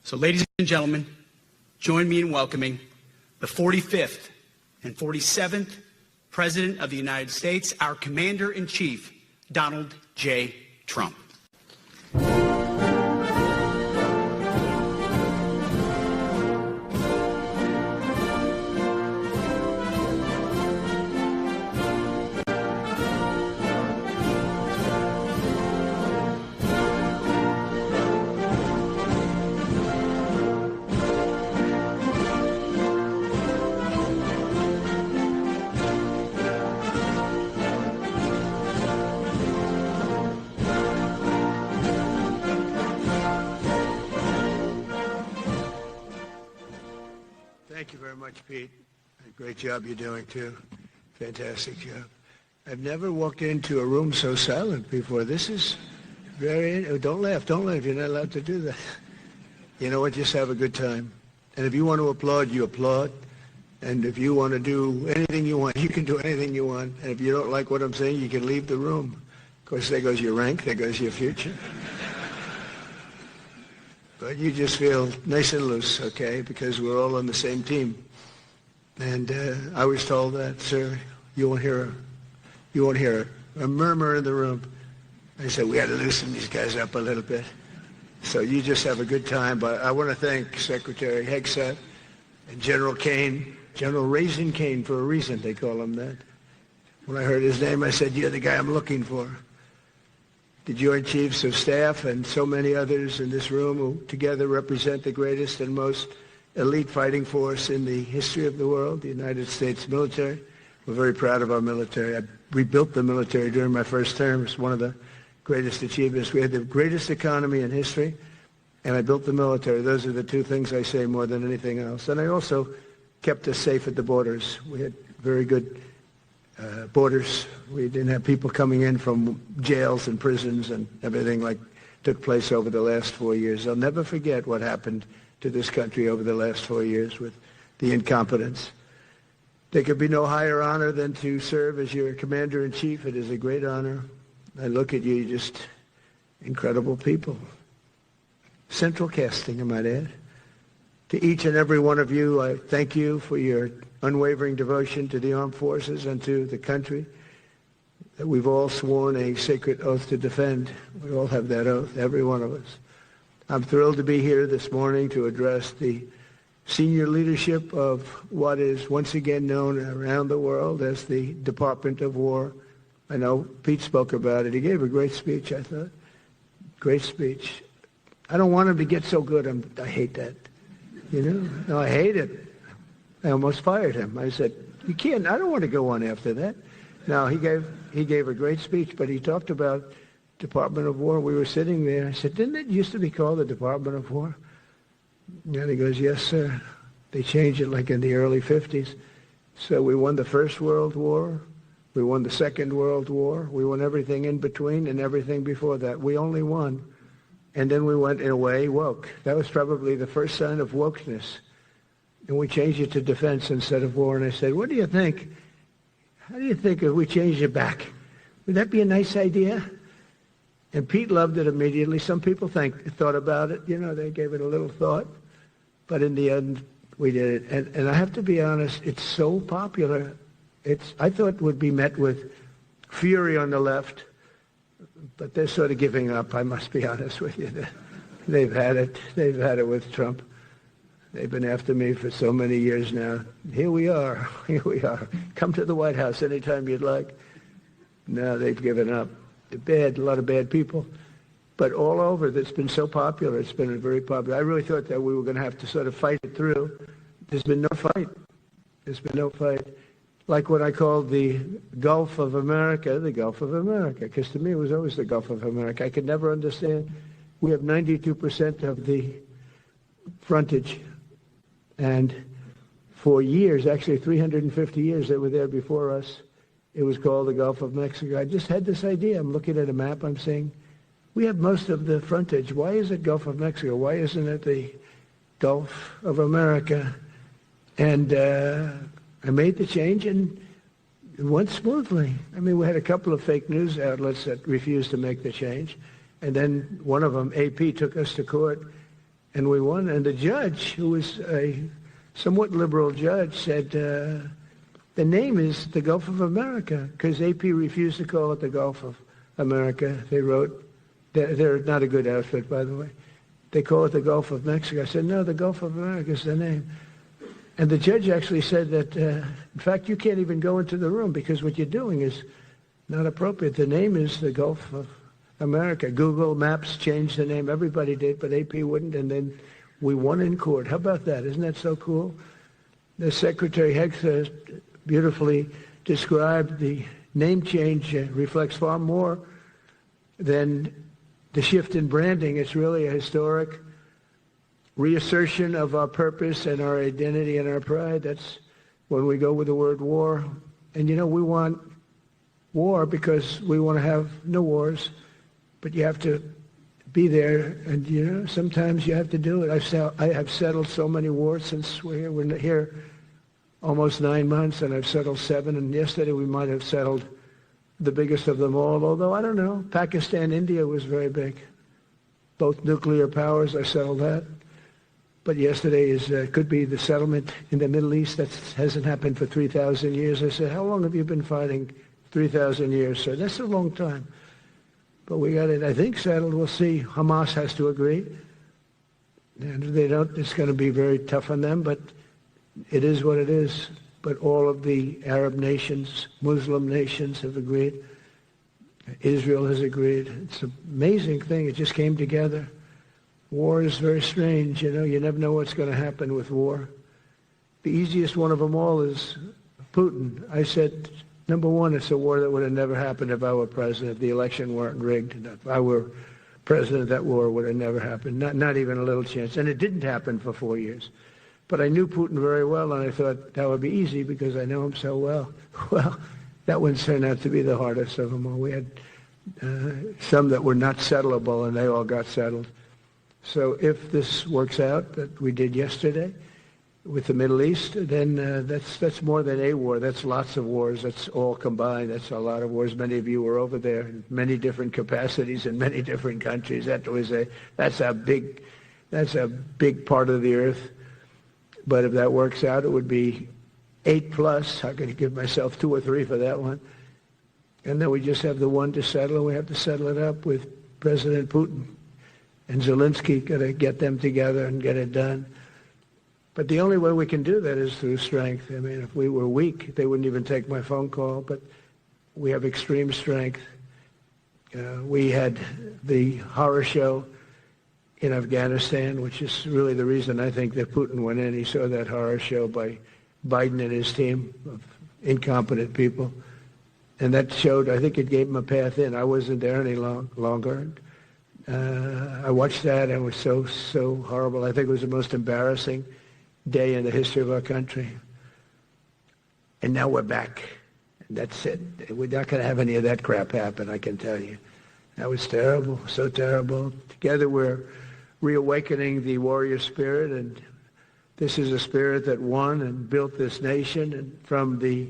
So, ladies and gentlemen, join me in welcoming the 45th and 47th President of the United States, our Commander-in-Chief, Donald J. Trump. Thank you very much, Pete. Great job you're doing, too. Fantastic job. I've never walked into a room so silent before. This is very... Don't laugh. Don't laugh. You're not allowed to do that. You know what? Just have a good time. And if you want to applaud, you applaud. And if you want to do anything you want, you can do anything you want. And if you don't like what I'm saying, you can leave the room. Of course, there goes your rank. There goes your future. But you just feel nice and loose, okay, because we're all on the same team. And I was told that, sir, you won't hear a murmur in the room. I said, we got to loosen these guys up a little bit. So you just have a good time. But I want to thank Secretary Hegseth and General Kane, General Raisin Kane for a reason, they call him that. When I heard his name, I said, you're the guy I'm looking for. The Joint Chiefs of Staff and so many others in this room who together represent the greatest and most elite fighting force in the history of the world, the United States military. We're very proud of our military. I rebuilt the military during my first term. It's one of the greatest achievements. We had the greatest economy in history, and I built the military. Those are the two things I say more than anything else. And I also kept us safe at the borders. We had very good borders. We didn't have people coming in from jails and prisons and everything like took place over the last 4 years. I'll never forget what happened to this country over the last 4 years with the incompetence. There could be no higher honor than to serve as your commander-in-chief. It is a great honor. I look at you, just incredible people. Central casting, I might add. To each and every one of you, I thank you for your unwavering devotion to the armed forces and to the country that we've all sworn a sacred oath to defend. We all have that oath, every one of us. I'm thrilled to be here this morning to address the senior leadership of what is once again known around the world as the Department of War. I know Pete spoke about it. He gave a great speech, I thought. Great speech. I don't want him to get so good. I hate that. You know? No, I hate it. I almost fired him. I said, you can't, I don't want to go on after that. Now, he gave a great speech, but he talked about Department of War. We were sitting there. I said, didn't it used to be called the Department of War? And he goes, yes, sir. They changed it like in the early 50s. So we won the First World War. We won the Second World War. We won everything in between and everything before that. We only won. And then we went, in a way, woke. That was probably the first sign of wokeness. And we changed it to defense instead of war. And I said, what do you think? How do you think if we changed it back? Would that be a nice idea? And Pete loved it immediately. Some people thought about it. You know, they gave it a little thought. But in the end, we did it. And I have to be honest, it's so popular. I thought it would be met with fury on the left. But they're sort of giving up, I must be honest with you. They've had it. They've had it with Trump. They've been after me for so many years now. Here we are. Here we are. Come to the White House anytime you'd like. No, they've given up. They're bad, a lot of bad people. But all over, it's been so popular. It's been very popular. I really thought that we were going to have to sort of fight it through. There's been no fight. There's been no fight. Like what I called the Gulf of America, because to me it was always the Gulf of America. I could never understand. We have 92% of the frontage. And for years, actually 350 years, they were there before us. It was called the Gulf of Mexico. I just had this idea. I'm looking at a map. I'm saying, we have most of the frontage. Why is it Gulf of Mexico? Why isn't it the Gulf of America? And I made the change, and it went smoothly. I mean, we had a couple of fake news outlets that refused to make the change. And then one of them, AP, took us to court. and we won. And the judge, who was a somewhat liberal judge, said the name is the Gulf of America, because AP refused to call it the Gulf of America. They wrote, they're not a good outfit, by the way. They call it the Gulf of Mexico. I said, no, the Gulf of America is the name. And the judge actually said that, in fact, you can't even go into the room because what you're doing is not appropriate. The name is the Gulf of America. Google Maps changed the name. Everybody did, but AP wouldn't. And then we won in court. How about that? Isn't that so cool? The Secretary Hexer beautifully described the name change reflects far more than the shift in branding. It's really a historic reassertion of our purpose and our identity and our pride. That's when we go with the word war. And, you know, we want war because we want to have no wars, but you have to be there. And, you know, sometimes you have to do it. I have settled so many wars since we're here almost 9 months, and I've settled 7. And yesterday we might have settled the biggest of them all, although I don't know. Pakistan, India was very big. Both nuclear powers, I settled that. But yesterday could be the settlement in the Middle East. That hasn't happened for 3,000 years. I said, how long have you been fighting? 3,000 years, sir. That's a long time. But we got it, I think, settled. We'll see. Hamas has to agree. And if they don't, it's going to be very tough on them, but it is what it is. But all of the Arab nations, Muslim nations have agreed. Israel has agreed. It's an amazing thing. It just came together. War is very strange, you know. You never know what's going to happen with war. The easiest one of them all is Putin. I said, number one, it's a war that would have never happened if I were president, if the election weren't rigged. If I were president, that war would have never happened. Not even a little chance. And it didn't happen for 4 years. But I knew Putin very well, and I thought that would be easy because I know him so well. Well, that one turned out to be the hardest of them all. We had some that were not settleable, and they all got settled. So if this works out, that we did yesterday with the Middle East, then that's more than a war. That's lots of wars. That's all combined. That's a lot of wars. Many of you were over there in many different capacities in many different countries. That's a big part of the earth. But if that works out, it would be 8+. I'm going to give myself 2 or 3 for that one. And then we just have the one to settle, and we have to settle it up with President Putin. And Zelensky, got to get them together and get it done. But the only way we can do that is through strength. I mean, if we were weak, they wouldn't even take my phone call. But we have extreme strength. We had the horror show in Afghanistan, which is really the reason I think that Putin went in. He saw that horror show by Biden and his team of incompetent people. And that showed, I think it gave him a path in. I wasn't there any longer. I watched that, and it was so horrible. I think it was the most embarrassing day in the history of our country. And now we're back. And that's it. We're not going to have any of that crap happen, I can tell you. That was terrible, so terrible. Together we're reawakening the warrior spirit, and this is a spirit that won and built this nation, and from the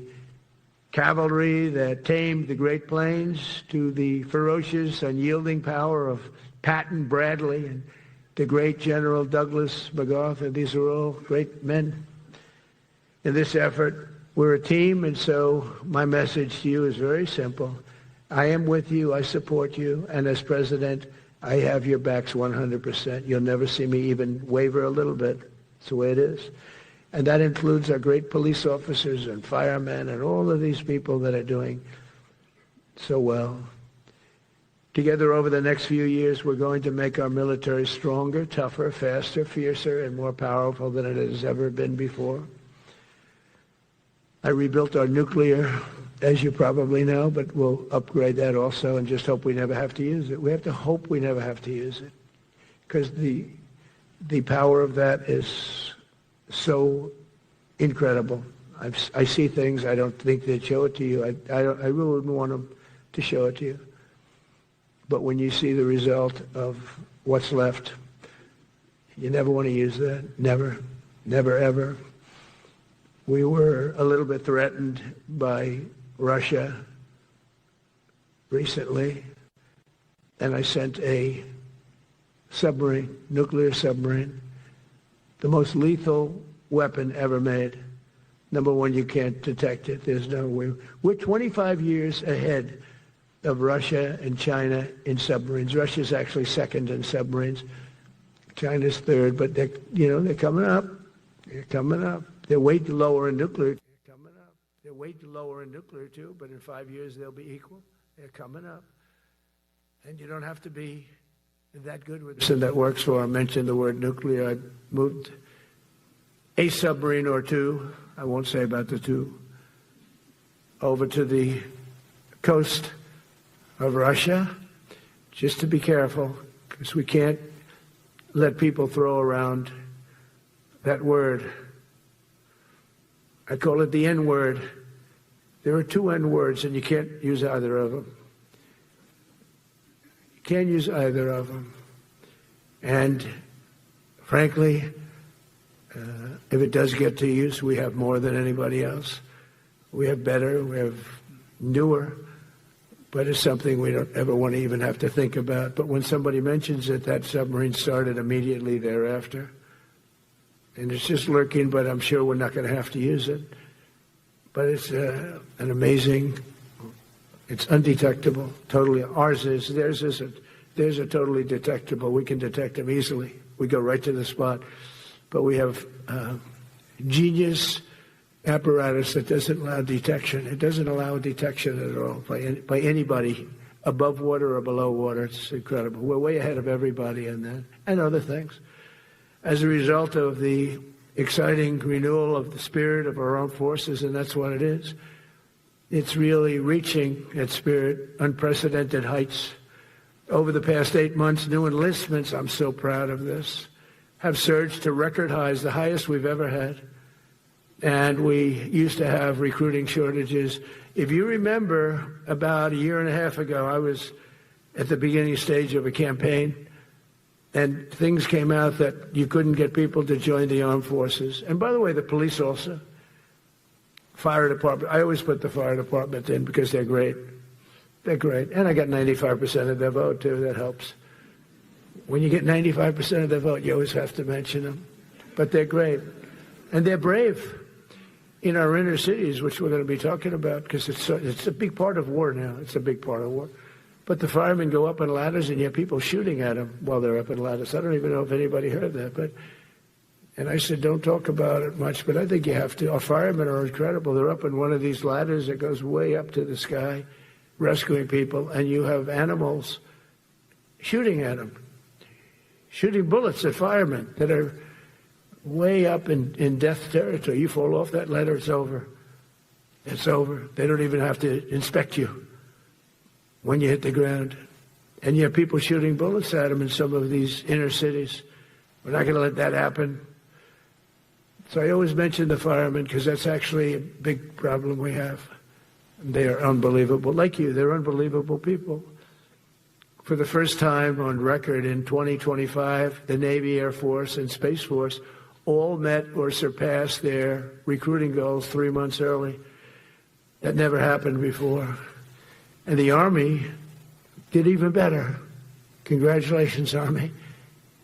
cavalry that tamed the Great Plains to the ferocious, unyielding power of Patton Bradley and the great General Douglas MacArthur. These are all great men. In this effort, we're a team, and so my message to you is very simple. I am with you, I support you, and as president, I have your backs 100%. You'll never see me even waver a little bit. It's the way it is. And that includes our great police officers and firemen and all of these people that are doing so well. Together over the next few years, we're going to make our military stronger, tougher, faster, fiercer, and more powerful than it has ever been before. I rebuilt our nuclear, as you probably know, but we'll upgrade that also and just hope we never have to use it. We have to hope we never have to use it because the power of that is so incredible. I see things. I don't think they'd show it to you. I really wouldn't want them to show it to you. But when you see the result of what's left, you never want to use that. Never, never, ever. We were a little bit threatened by Russia recently, and I sent a submarine, nuclear submarine, the most lethal weapon ever made. Number one, you can't detect it. There's no way. We're 25 years ahead of Russia and China in submarines. Russia's actually second in submarines. China's third, but they're coming up. They're coming up. They're way lower in nuclear. They're coming up. They're way lower in nuclear too, but in 5 years they'll be equal. They're coming up. And you don't have to be that good with it. And that works for. I mentioned the word nuclear. I moved a submarine or two, I won't say about the two, over to the coast of Russia, just to be careful, because we can't let people throw around that word. I call it the N-word. There are two N-words, and you can't use either of them. You can't use either of them. And frankly, if it does get to use, we have more than anybody else. We have better, we have newer, but it's something we don't ever want to even have to think about. But when somebody mentions it, that submarine started immediately thereafter. And it's just lurking, but I'm sure we're not going to have to use it. But it's an amazing, it's undetectable, totally. Ours is, theirs isn't. Theirs are totally detectable. We can detect them easily. We go right to the spot. But we have genius apparatus that doesn't allow detection. It doesn't allow detection at all by anybody above water or below water. It's incredible. We're way ahead of everybody in that and other things. As a result of the exciting renewal of the spirit of our armed forces, and that's what it is. It's really reaching its spirit, unprecedented heights. Over the past 8 months, new enlistments, I'm so proud of this, have surged to record highs, the highest we've ever had. And we used to have recruiting shortages. If you remember, about a year and a half ago, I was at the beginning stage of a campaign, and things came out that you couldn't get people to join the armed forces. And by the way, the police also. Fire department. I always put the fire department in because they're great. They're great. And I got 95% of their vote, too. That helps. When you get 95% of their vote, you always have to mention them. But they're great. And they're brave in our inner cities, which we're going to be talking about, because it's a big part of war now. It's a big part of war. But the firemen go up in ladders, and you have people shooting at them while they're up in ladders. I don't even know if anybody heard that. And I said, don't talk about it much, but I think you have to. Our firemen are incredible. They're up in one of these ladders that goes way up to the sky, rescuing people, and you have animals shooting at them. Shooting bullets at firemen that are way up in death territory. You fall off that ladder, it's over. It's over. They don't even have to inspect you when you hit the ground. And you have people shooting bullets at them in some of these inner cities. We're not going to let that happen. So I always mention the firemen because that's actually a big problem we have. And they are unbelievable. Like you, they're unbelievable people. For the first time on record in 2025, the Navy, Air Force, and Space Force all met or surpassed their recruiting goals 3 months early. That never happened before. And the Army did even better. Congratulations, Army.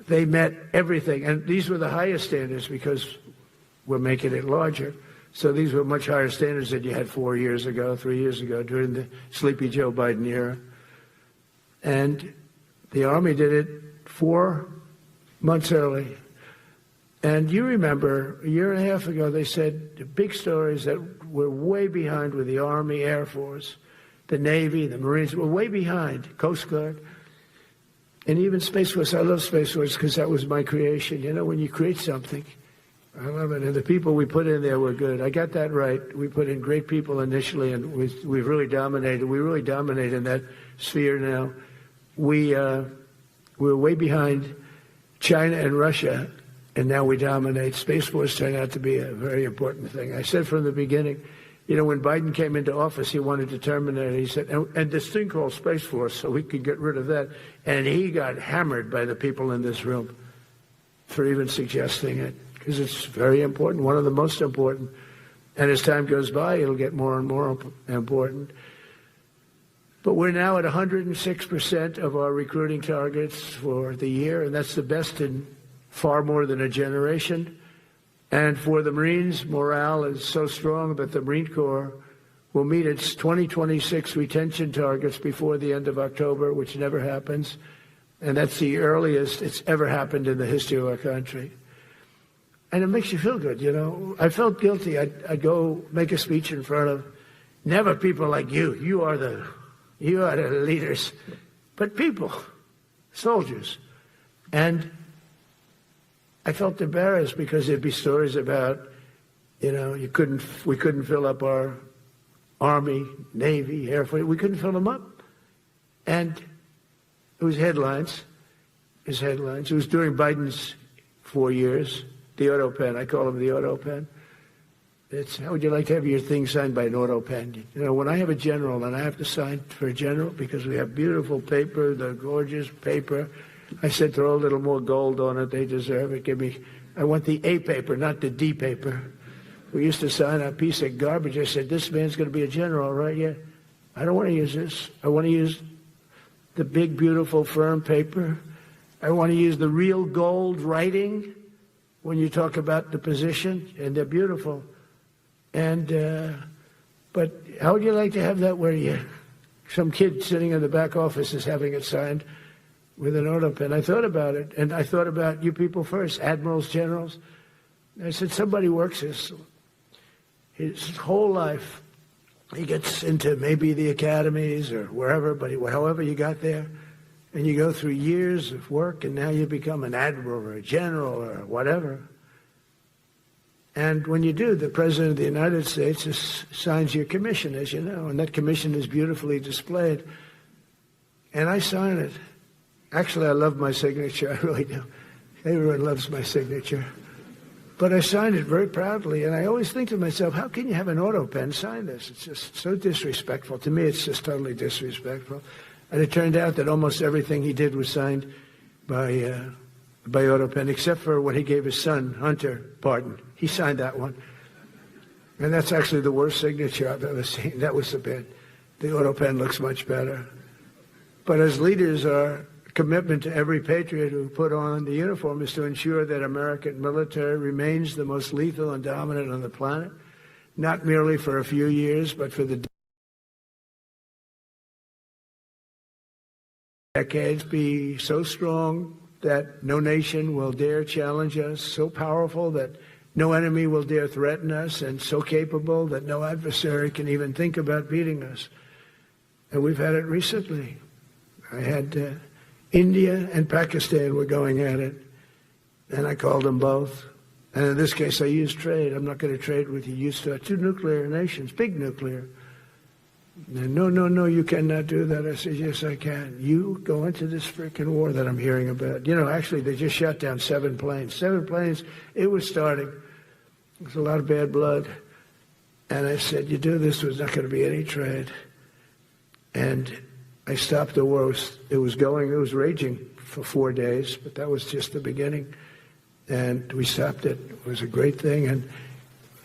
They met everything. And these were the highest standards because we're making it larger. So these were much higher standards than you had 4 years ago, 3 years ago, during the sleepy Joe Biden era. And the Army did it 4 months early. And you remember, a year and a half ago, they said the big stories that we're way behind with the Army, Air Force, the Navy, the Marines. We're way behind, Coast Guard, and even Space Force. I love Space Force because that was my creation. You know, when you create something, I love it. And the people we put in there were good. I got that right. We put in great people initially, and we've really dominated. We really dominate in that sphere now. We're way behind China and Russia, and now we dominate. Space Force turned out to be a very important thing. I said from the beginning, you know, when Biden came into office, he wanted to terminate it. He said, and this thing called Space Force, so we could get rid of that. And he got hammered by the people in this room for even suggesting it, because it's very important, one of the most important. And as time goes by, it'll get more and more important. But we're now at 106% of our recruiting targets for the year, and that's the best in far more than a generation. And for the Marines, morale is so strong that the Marine Corps will meet its 2026 retention targets before the end of October, which never happens. And that's the earliest it's ever happened in the history of our country. And it makes you feel good, you know. I felt guilty. I'd go make a speech in front of never people like you. You are the leaders. But people, soldiers. And I felt embarrassed because there'd be stories about, you know, we couldn't fill up our Army, Navy, Air Force. We couldn't fill them up. And it was headlines. It was during Biden's 4 years. The auto pen. I call him the auto pen. It's, how would you like to have your thing signed by an auto pen? You know, when I have a general and I have to sign for a general because we have beautiful paper, the gorgeous paper, I said throw a little more gold on it. They deserve it. I want the A paper, not the D paper. We used to sign a piece of garbage. I said, this man's going to be a general, right? Yeah. I don't want to use this. I want to use the big, beautiful, firm paper. I want to use the real gold writing when you talk about the position, and they're beautiful. And, but how would you like to have that where some kid sitting in the back office is having it signed with an auto pen? I thought about it, and I thought about you people first, admirals, generals. I said, somebody works his whole life. He gets into maybe the academies or wherever, but however you got there, and you go through years of work, and now you become an admiral or a general or whatever. And when you do, the President of the United States signs your commission, as you know, and that commission is beautifully displayed. And I sign it. Actually, I love my signature. I really do. Everyone loves my signature. But I signed it very proudly, and I always think to myself, how can you have an auto pen sign this? It's just so disrespectful. To me, it's just totally disrespectful. And it turned out that almost everything he did was signed by auto pen, except for when he gave his son, Hunter, pardon. He signed that one. And that's actually the worst signature I've ever seen. That was the bad. The auto pen looks much better. But as leaders, our commitment to every patriot who put on the uniform is to ensure that American military remains the most lethal and dominant on the planet, not merely for a few years, but for the decades, be so strong that no nation will dare challenge us, so powerful that no enemy will dare threaten us, and so capable that no adversary can even think about beating us. And we've had it recently. I had India and Pakistan were going at it, and I called them both. And in this case, I used trade. I'm not going to trade with you. Two nuclear nations, big nuclear. And no, you cannot do that. I said, yes, I can. You go into this freaking war that I'm hearing about. You know, actually, they just shot down 7 planes. 7 planes, it was starting. There's a lot of bad blood. And I said, you do this, there's not going to be any trade. And I stopped the war. It was raging for 4 days, but that was just the beginning. And we stopped it. It was a great thing. And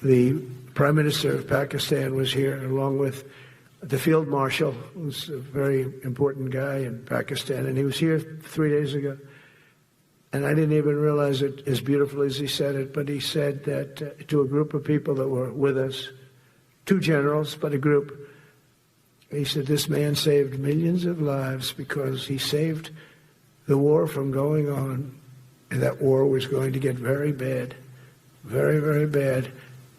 the Prime Minister of Pakistan was here, along with the Field Marshal, who's a very important guy in Pakistan, and he was here 3 days ago. And I didn't even realize it as beautiful as he said it, but he said that to a group of people that were with us, 2 generals, but a group, he said, this man saved millions of lives because he saved the war from going on, and that war was going to get very bad, very, very bad.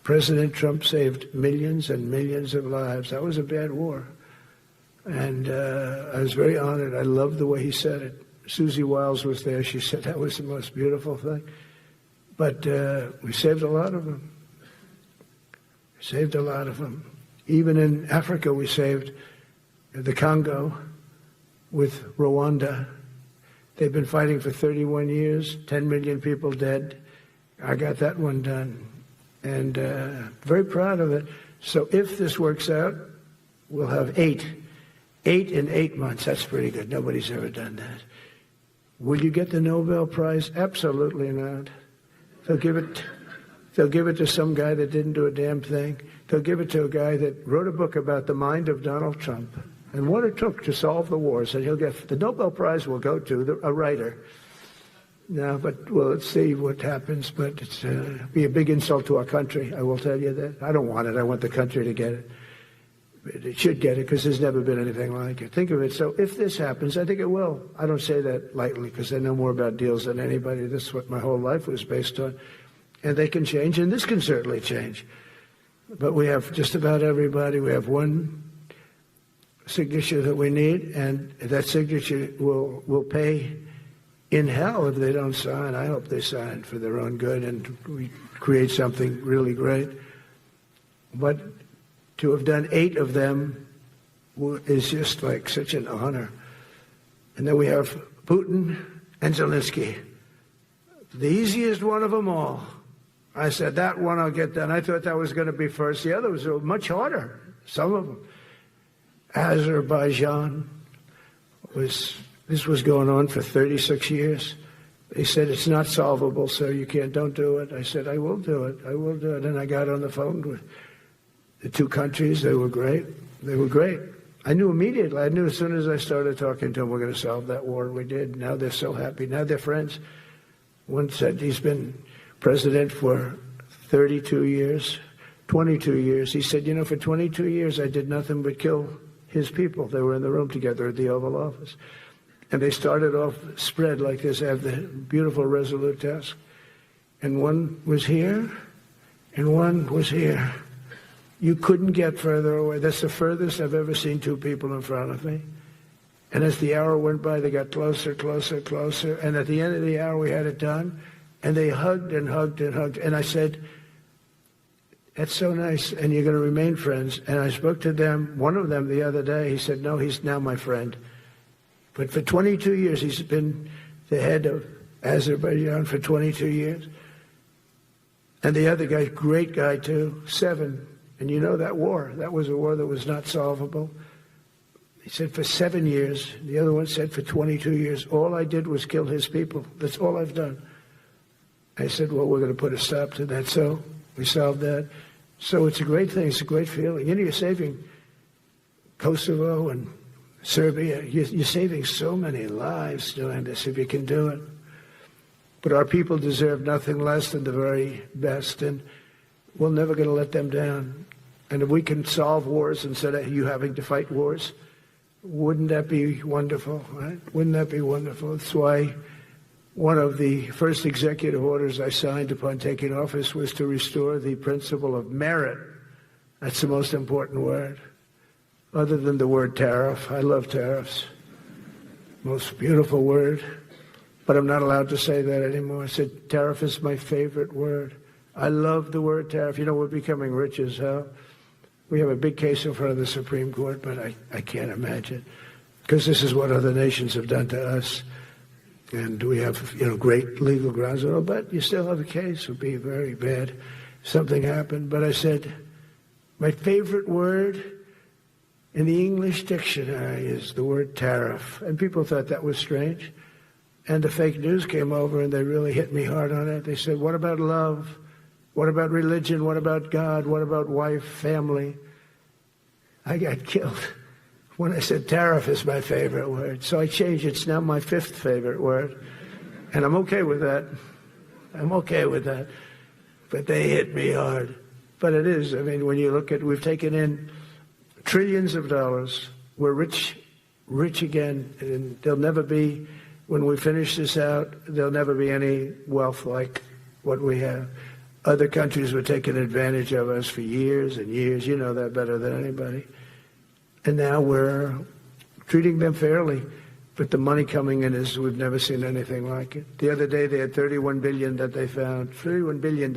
President Trump saved millions and millions of lives. That was a bad war. And I was very honored. I loved the way he said it. Susie Wiles was there. She said that was the most beautiful thing. But we saved a lot of them. Saved a lot of them. Even in Africa, we saved the Congo with Rwanda. They've been fighting for 31 years, 10 million people dead. I got that one done. And very proud of it. So if this works out, we'll have 8 in 8 months. That's pretty good. Nobody's ever done that. Will you get the Nobel Prize? Absolutely not. They'll give it to some guy that didn't do a damn thing. They'll give it to a guy that wrote a book about the mind of Donald Trump. and what it took to solve the wars. And he'll get the Nobel Prize will go to a writer. No, but let's see what happens. But it's be a big insult to our country. I will tell you that. I don't want it. I want the country to get it. It should get it because there's never been anything like it. Think of it. So if this happens, I think it will. I don't say that lightly because I know more about deals than anybody. This is what my whole life was based on. And they can change, and this can certainly change. But we have just about everybody. We have one signature that we need, and that signature will pay in hell if they don't sign. I hope they sign for their own good and we create something really great. But to have done 8 of them is just like such an honor. And then we have Putin and Zelensky. The easiest one of them all. I said, that one I'll get done. I thought that was going to be first. The others were much harder, some of them. Azerbaijan this was going on for 36 years. They said, it's not solvable, so don't do it. I said, I will do it. I will do it. And I got on the phone with the 2 countries. They were great. They were great. I knew immediately. I knew as soon as I started talking to them, we're going to solve that war. We did. Now they're so happy. Now they're friends. One said he's been president for 32 years, 22 years. He said, for 22 years, I did nothing but kill his people. They were in the room together at the Oval Office. And they started off spread like this. They have the beautiful Resolute desk. And one was here, and one was here. You couldn't get further away. That's the furthest I've ever seen 2 people in front of me. And as the hour went by, they got closer, closer, closer. And at the end of the hour, we had it done. And they hugged and hugged and hugged. And I said, that's so nice, and you're going to remain friends. And I spoke to them, one of them the other day. He said, no, he's now my friend. But for 22 years, he's been the head of Azerbaijan for 22 years. And the other guy, great guy too, 7. And you know that war, that was a war that was not solvable. He said for 7 years. The other one said for 22 years. All I did was kill his people. That's all I've done. I said, well, we're going to put a stop to that. So we solved that. So it's a great thing. It's a great feeling. You're saving Kosovo and Serbia. You're saving so many lives doing this if you can do it. But our people deserve nothing less than the very best, and we're never going to let them down. And if we can solve wars instead of you having to fight wars, wouldn't that be wonderful, right? Wouldn't that be wonderful? That's why one of the first executive orders I signed upon taking office was to restore the principle of merit. That's the most important word, other than the word tariff. I love tariffs. Most beautiful word. But I'm not allowed to say that anymore. I said tariff is my favorite word. I love the word tariff. We're becoming rich as hell. We have a big case in front of the Supreme Court, but I can't imagine. Because this is what other nations have done to us. And we have, great legal grounds. But you still have a case. It would be very bad if something happened. But I said, my favorite word in the English dictionary is the word tariff. And people thought that was strange. And the fake news came over and they really hit me hard on it. They said, what about love? What about religion? What about God? What about wife, family? I got killed when I said tariff is my favorite word. So I changed it. It's now my 5th favorite word. And I'm okay with that. I'm okay with that. But they hit me hard. But it is. When you look at, we've taken in trillions of dollars. We're rich again. And there'll never be, when we finish this out, there'll never be any wealth like what we have. Other countries were taking advantage of us for years and years. You know that better than anybody. And now we're treating them fairly. But the money coming in is, we've never seen anything like it. The other day they had $31 billion that they found, $31 billion.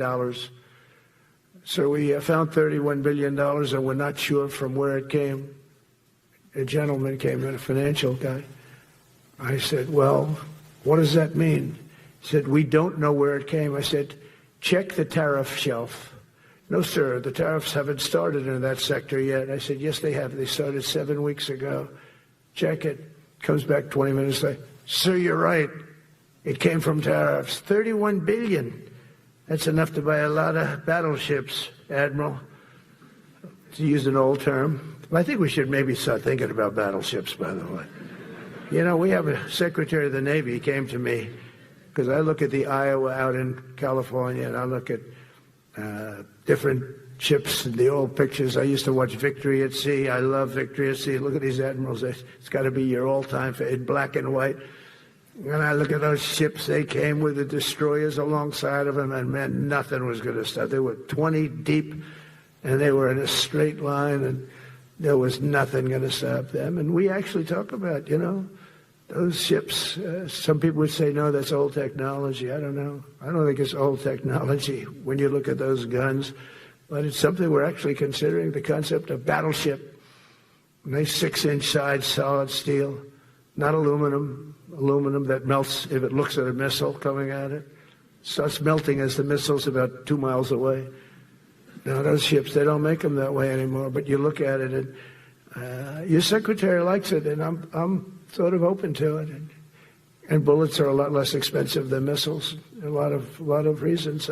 So we found $31 billion and we're not sure from where it came. A gentleman came in, a financial guy. I said, well, what does that mean? He said, we don't know where it came. I said, check the tariff shelf. No, sir, the tariffs haven't started in that sector yet. I said, yes, they have. They started 7 weeks ago. Check it. Comes back 20 minutes later. Sir, you're right. It came from tariffs. $31 billion. That's enough to buy a lot of battleships, Admiral, to use an old term. I think we should maybe start thinking about battleships, by the way. You know, we have a Secretary of the Navy. He came to me because I look at the Iowa out in California, and I look at different ships and the old pictures. I used to watch Victory at Sea. I love Victory at Sea. Look at these admirals. It's got to be your all-time favorite, in black and white. And I look at those ships. They came with the destroyers alongside of them, and man, nothing was going to stop. They were 20 deep, and they were in a straight line, and there was nothing going to stop them. And we actually talk about, you know, those ships. Some people would say, no, that's old technology. I don't know. I don't think it's old technology when you look at those guns. But it's something we're actually considering, the concept of battleship. Nice 6-inch sides, solid steel, not aluminum that melts if it looks at a missile coming at it. Starts melting as the missile's about 2 miles away. Now, those ships, they don't make them that way anymore, but you look at it, and your secretary likes it, and I'm sort of open to it. And bullets are a lot less expensive than missiles. A lot of reasons.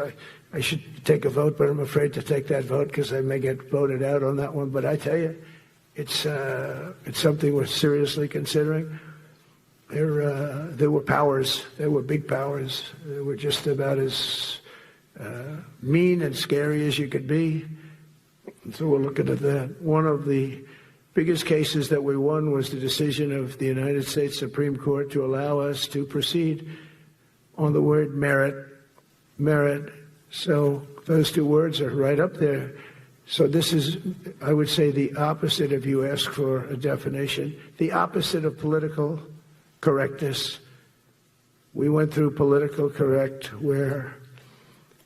I should take a vote, but I'm afraid to take that vote because I may get voted out on that one. But I tell you, it's something we're seriously considering. There were powers. There were big powers. They were just about as mean and scary as you could be. And so we're looking at that. One of the biggest cases that we won was the decision of the United States Supreme Court to allow us to proceed on the word merit. So those two words are right up there. So this is, I would say, the opposite if you ask for a definition, the opposite of political correctness. We went through political correct where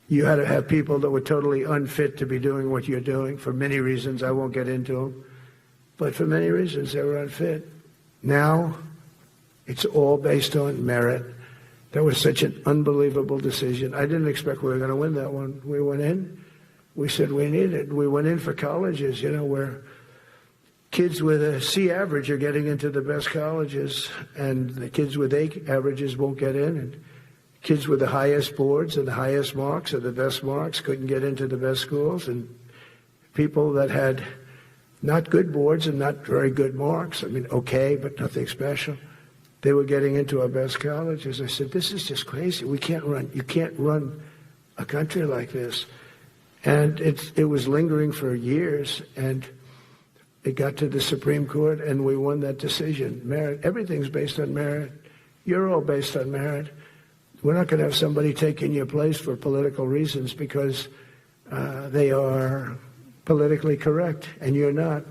you had to have people that were totally unfit to be doing what you're doing for many reasons. I won't get into them. But for many reasons, they were unfit. Now, it's all based on merit. That was such an unbelievable decision. I didn't expect we were going to win that one. We went in. We said we need it. We went in for colleges, you know, where kids with a C average are getting into the best colleges, and the kids with A averages won't get in, and kids with the highest boards and the highest marks or the best marks couldn't get into the best schools, and people that had not good boards and not very good marks, I mean, okay, but nothing special, they were getting into our best colleges. I said, this is just crazy. You can't run a country like this. And it was lingering for years, and it got to the Supreme Court, and we won that decision. Merit, everything's based on merit. You're all based on merit. We're not going to have somebody taking your place for political reasons because they are politically correct, and you're not.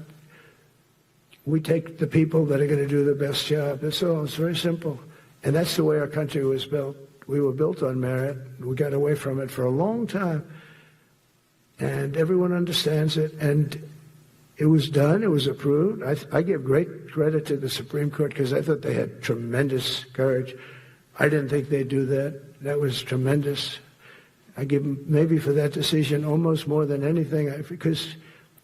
We take the people that are going to do the best job. That's all. It's very simple. And that's the way our country was built. We were built on merit. We got away from it for a long time. And everyone understands it. And it was done. It was approved. I give great credit to the Supreme Court because I thought they had tremendous courage. I didn't think they'd do that. That was tremendous. I give them maybe for that decision almost more than anything because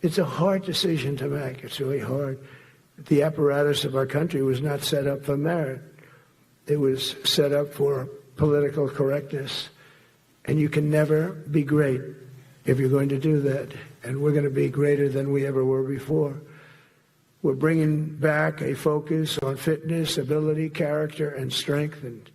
it's a hard decision to make. It's really hard. The apparatus of our country was not set up for merit. It was set up for political correctness. And you can never be great if you're going to do that. And we're going to be greater than we ever were before. We're bringing back a focus on fitness, ability, character, and strength. And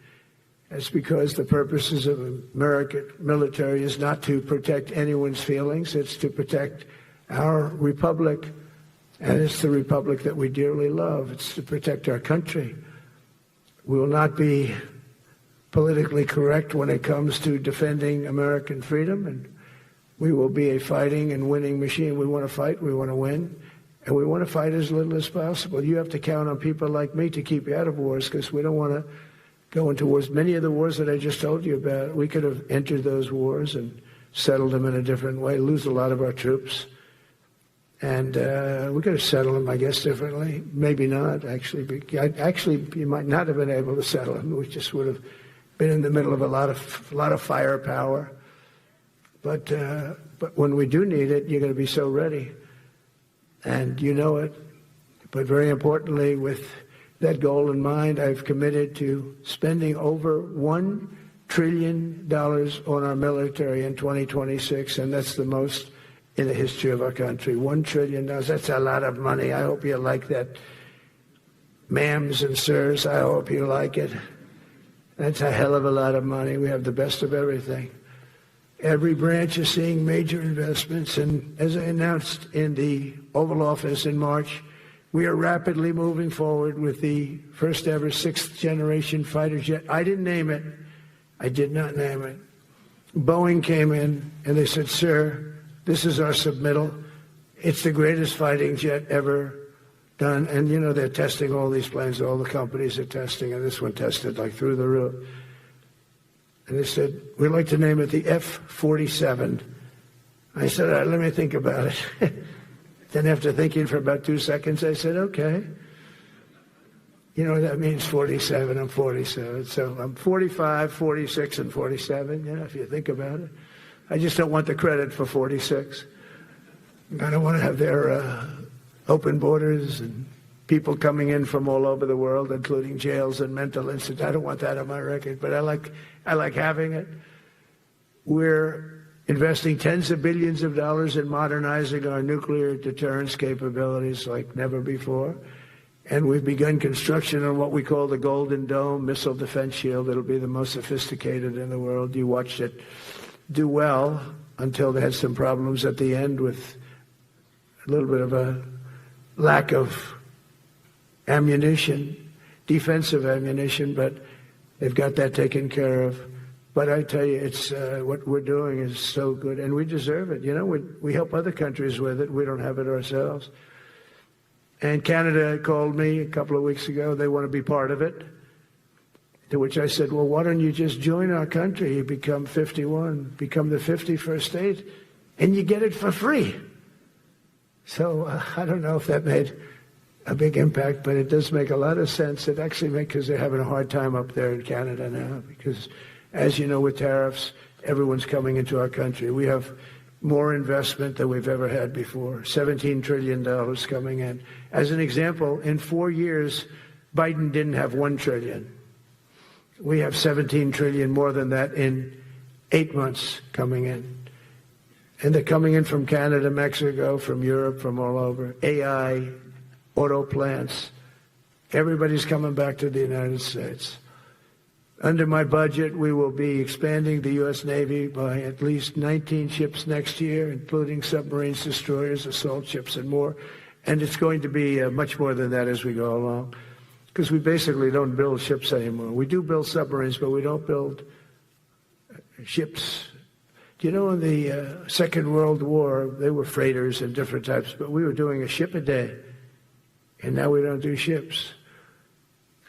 that's because the purposes of American military is not to protect anyone's feelings. It's to protect our republic. And it's the republic that we dearly love. It's to protect our country. We will not be politically correct when it comes to defending American freedom, and we will be a fighting and winning machine. We want to fight, we want to win, and we want to fight as little as possible. You have to count on people like me to keep you out of wars because we don't want to go into wars. Many of the wars that I just told you about, we could have entered those wars and settled them in a different way, lose a lot of our troops. And we could have settled them, I guess, differently. Maybe not, actually. Actually, you might not have been able to settle them. We just would have been in the middle of a lot of firepower. But when we do need it, you're going to be so ready. And you know it. But very importantly, with that goal in mind, I've committed to spending over $1 trillion on our military in 2026, and that's the most in the history of our country. $1 trillion. That's a lot of money. I hope you like that. Ma'ams and sirs, I hope you like it. That's a hell of a lot of money. We have the best of everything. Every branch is seeing major investments, and as I announced in the Oval Office in March, we are rapidly moving forward with the first ever 6th-generation fighter jet. I didn't name it. I did not name it. Boeing came in, and they said, sir, this is our submittal. It's the greatest fighting jet ever done. And, you know, they're testing all these planes. All the companies are testing, and this one tested like through the roof. And they said, we'd like to name it the F-47. I said, all right, let me think about it. Then after thinking for about 2 seconds, I said, okay. You know what that means, 47? I'm 47. So I'm 45, 46, and 47, you know, if you think about it. I just don't want the credit for 46. I don't want to have their open borders and people coming in from all over the world, including jails and mental institutes. I don't want that on my record, but I like having it. We're investing tens of billions of dollars in modernizing our nuclear deterrence capabilities like never before. And we've begun construction on what we call the Golden Dome missile defense shield. It'll be the most sophisticated in the world. You watched it do well until they had some problems at the end with a little bit of a lack of ammunition, defensive ammunition, but they've got that taken care of. But I tell you, it's what we're doing is so good, and we deserve it. You know, we help other countries with it. We don't have it ourselves. And Canada called me a couple of weeks ago. They want to be part of it. To which I said, well, why don't you just join our country? You become 51, become the 51st state, and you get it for free. So I don't know if that made a big impact, but it does make a lot of sense. It actually makes, because they're having a hard time up there in Canada now, because as you know, with tariffs, everyone's coming into our country. We have more investment than we've ever had before, $17 trillion coming in. As an example, in 4 years, Biden didn't have $1 trillion. We have $17 trillion more than that in 8 months coming in. And they're coming in from Canada, Mexico, from Europe, from all over. AI, auto plants. Everybody's coming back to the United States. Under my budget, we will be expanding the U.S. Navy by at least 19 ships next year, including submarines, destroyers, assault ships, and more. And it's going to be much more than that as we go along, because we basically don't build ships anymore. We do build submarines, but we don't build ships. Do you know in the Second World War, they were freighters and different types, but we were doing a ship a day, and now we don't do ships.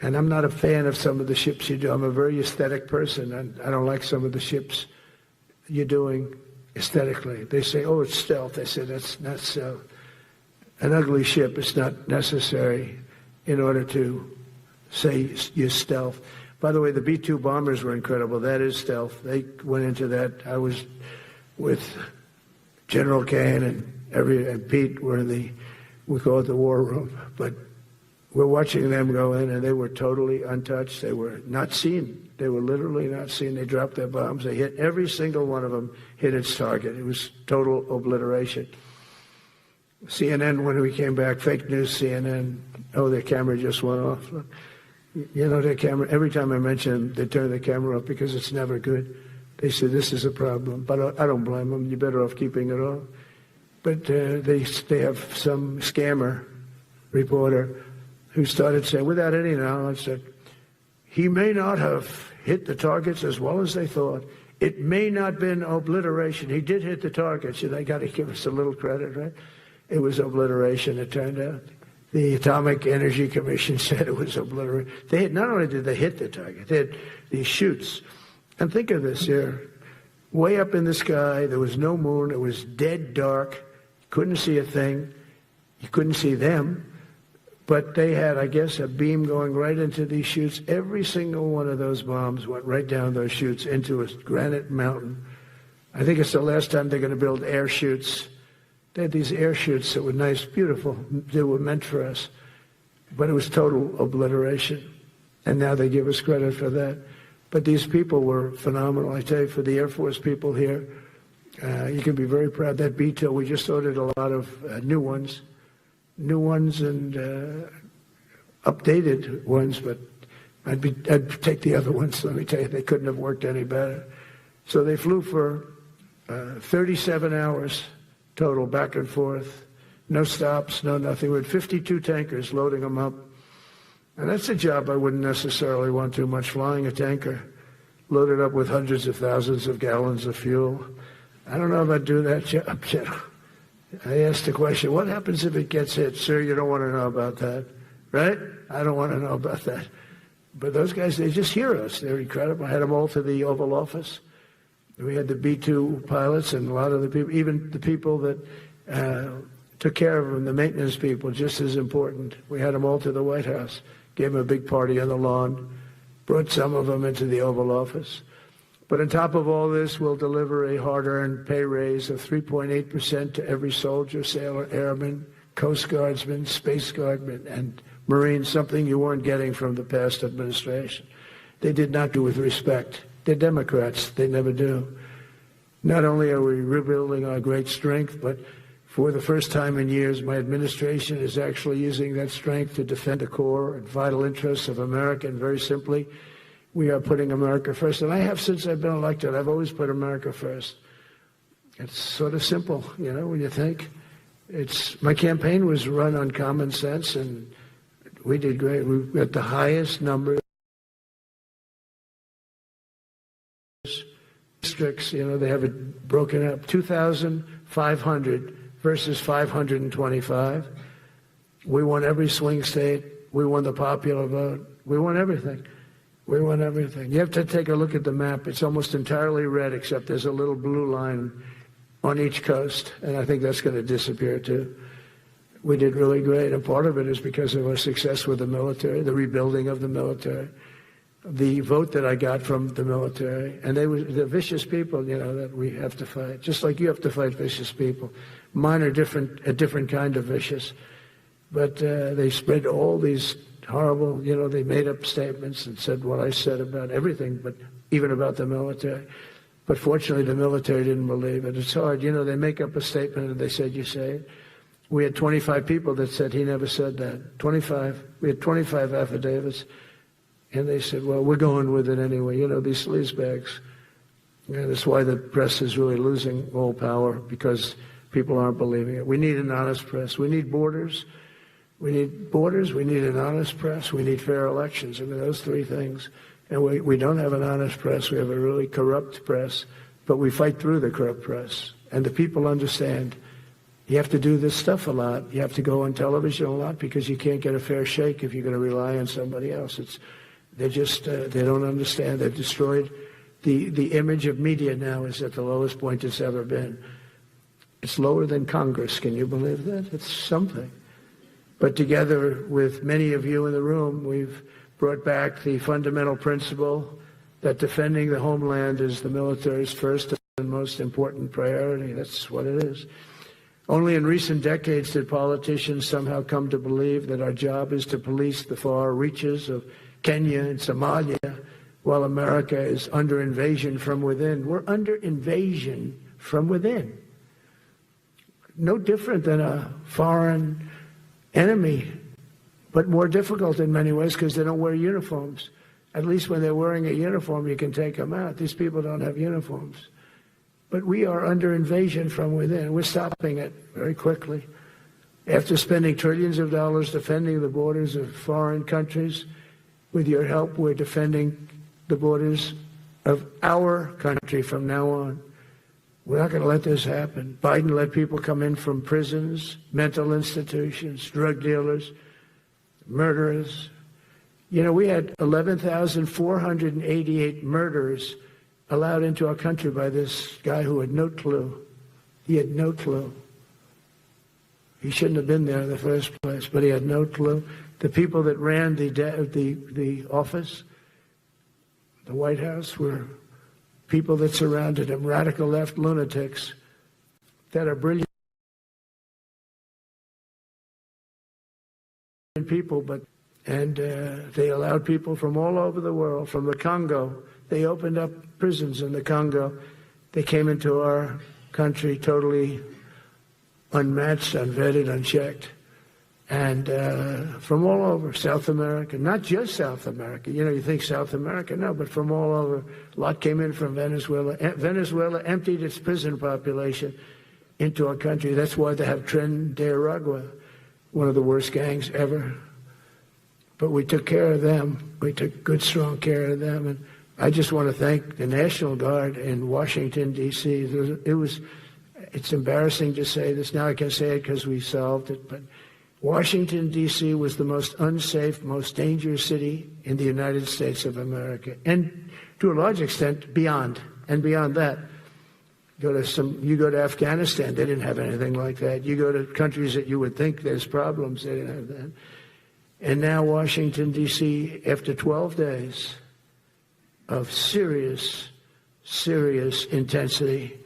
And I'm not a fan of some of the ships you do. I'm a very aesthetic person, and I don't like some of the ships you're doing aesthetically. They say, oh, it's stealth. I say, that's not stealth. An ugly ship is not necessary in order to say you're stealth. By the way, the B-2 bombers were incredible. That is stealth. They went into that. I was with General Kane and Pete were in the, we call it the war room, but we're watching them go in, and they were totally untouched. They were not seen. They were literally not seen. They dropped their bombs. They hit, every single one of them hit its target. It was total obliteration. CNN, when we came back, fake news CNN, oh, their camera just went off. Look, you know, their camera, every time I mention them, they turn the camera off because it's never good. They say, this is a problem. But I don't blame them. You're better off keeping it off. But they have some scammer reporter who started saying, without any knowledge, that he may not have hit the targets as well as they thought. It may not have been obliteration. He did hit the targets, and they got to give us a little credit, right? It was obliteration, it turned out. The Atomic Energy Commission said it was obliteration. They had, not only did they hit the target, they had these chutes. And think of this here. Way up in the sky, there was no moon. It was dead dark. You couldn't see a thing. You couldn't see them. But they had, I guess, a beam going right into these chutes. Every single one of those bombs went right down those chutes into a granite mountain. I think it's the last time they're going to build air chutes. They had these air chutes that were nice, beautiful. They were meant for us. But it was total obliteration. And now they give us credit for that. But these people were phenomenal. I tell you, for the Air Force people here, You can be very proud. That B-2, we just ordered a lot of new ones and updated ones, but I'd take the other ones. Let me tell you, they couldn't have worked any better. So they flew for 37 hours total, back and forth, no stops, no nothing. We had 52 tankers loading them up. And that's a job I wouldn't necessarily want too much, flying a tanker loaded up with hundreds of thousands of gallons of fuel. I don't know if I'd do that job. I asked the question, what happens if it gets hit? Sir, you don't want to know about that, right? I don't want to know about that. But those guys, they just hear us. They're incredible. I had them all to the Oval Office. We had the B-2 pilots and a lot of the people, even the people that took care of them, the maintenance people, just as important. We had them all to the White House, gave them a big party on the lawn, brought some of them into the Oval Office. But on top of all this, we'll deliver a hard-earned pay raise of 3.8% to every soldier, sailor, airman, Coast Guardsman, Space Guardman, and Marine, something you weren't getting from the past administration. They did not do with respect. They're Democrats. They never do. Not only are we rebuilding our great strength, but for the first time in years, my administration is actually using that strength to defend the core and vital interests of America. And very simply, we are putting America first. And I have since I've been elected. I've always put America first. It's sort of simple, you know, when you think. My campaign was run on common sense, and we did great. We got the highest numbers. Districts, you know, they have it broken up, 2,500 versus 525. We won every swing state. We won the popular vote. We won everything. We won everything. You have to take a look at the map. It's almost entirely red, except there's a little blue line on each coast, and I think that's going to disappear too. We did really great, and part of it is because of our success with the military, the rebuilding of the military, the vote that I got from the military, and they were the vicious people, you know, that we have to fight, just like you have to fight vicious people. Mine are different, a different kind of vicious, but they spread all these horrible, you know, they made up statements and said what I said about everything, but even about the military. But fortunately, the military didn't believe it. It's hard, you know, they make up a statement and they said, you say it. We had 25 people that said he never said that. 25. We had 25 affidavits. And they said, well, we're going with it anyway. You know, these sleazebags. And that's why the press is really losing all power, because people aren't believing it. We need an honest press. We need borders. We need borders. We need an honest press. We need fair elections. I mean, those three things. And we don't have an honest press. We have a really corrupt press. But we fight through the corrupt press. And the people understand. You have to do this stuff a lot. You have to go on television a lot, because you can't get a fair shake if you're going to rely on somebody else. They don't understand. They've destroyed the image of media now is at the lowest point it's ever been. It's lower than Congress. Can you believe that? It's something. But together with many of you in the room, we've brought back the fundamental principle that defending the homeland is the military's first and most important priority. That's what it is. Only in recent decades did politicians somehow come to believe that our job is to police the far reaches of Kenya and Somalia, while America is under invasion from within. We're under invasion from within. No different than a foreign enemy, but more difficult in many ways because they don't wear uniforms. At least when they're wearing a uniform, you can take them out. These people don't have uniforms. But we are under invasion from within. We're stopping it very quickly. After spending trillions of dollars defending the borders of foreign countries, with your help, we're defending the borders of our country from now on. We're not going to let this happen. Biden let people come in from prisons, mental institutions, drug dealers, murderers. You know, we had 11,488 murderers allowed into our country by this guy who had no clue. He had no clue. He shouldn't have been there in the first place, but he had no clue. The people that ran the office, the White House, were people that surrounded him, radical left lunatics that are brilliant people, and they allowed people from all over the world, from the Congo. They opened up prisons in the Congo. They came into our country totally unmatched, unvetted, unchecked. And from all over South America, not just South America. You know, you think South America, no, but from all over. A lot came in from Venezuela. Venezuela emptied its prison population into our country. That's why they have Tren de Aragua, one of the worst gangs ever. But we took care of them. We took good, strong care of them. And I just want to thank the National Guard in Washington, D.C. It's embarrassing to say this. Now I can say it because we solved it. But Washington, D.C. was the most unsafe, most dangerous city in the United States of America. And to a large extent, beyond. And beyond that, you go to Afghanistan, they didn't have anything like that. You go to countries that you would think there's problems, they didn't have that. And now Washington, D.C., after 12 days of serious, serious intensity,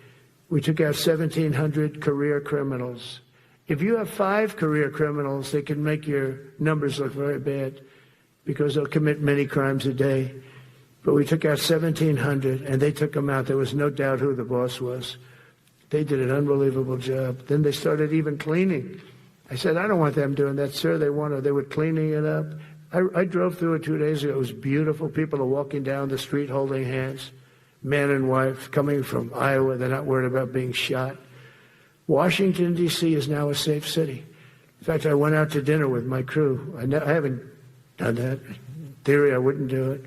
we took out 1,700 career criminals. If you have 5 career criminals, they can make your numbers look very bad because they'll commit many crimes a day. But we took out 1,700, and they took them out. There was no doubt who the boss was. They did an unbelievable job. Then they started even cleaning. I said, I don't want them doing that, sir. They were cleaning it up. I drove through it 2 days ago. It was beautiful. People are walking down the street holding hands, man and wife, coming from Iowa. They're not worried about being shot. Washington, D.C. is now a safe city. In fact, I went out to dinner with my crew. I haven't done that. In theory, I wouldn't do it.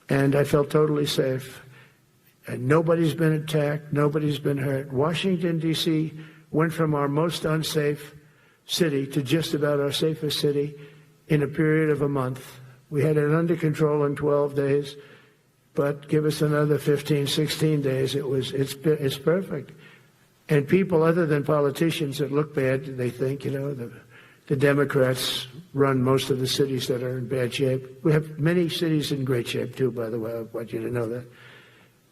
And I felt totally safe. And nobody's been attacked. Nobody's been hurt. Washington, D.C. went from our most unsafe city to just about our safest city in a period of a month. We had it under control in 12 days, but give us another 15, 16 days. It's perfect. And people other than politicians that look bad, they think, you know, the Democrats run most of the cities that are in bad shape. We have many cities in great shape, too, by the way. I want you to know that.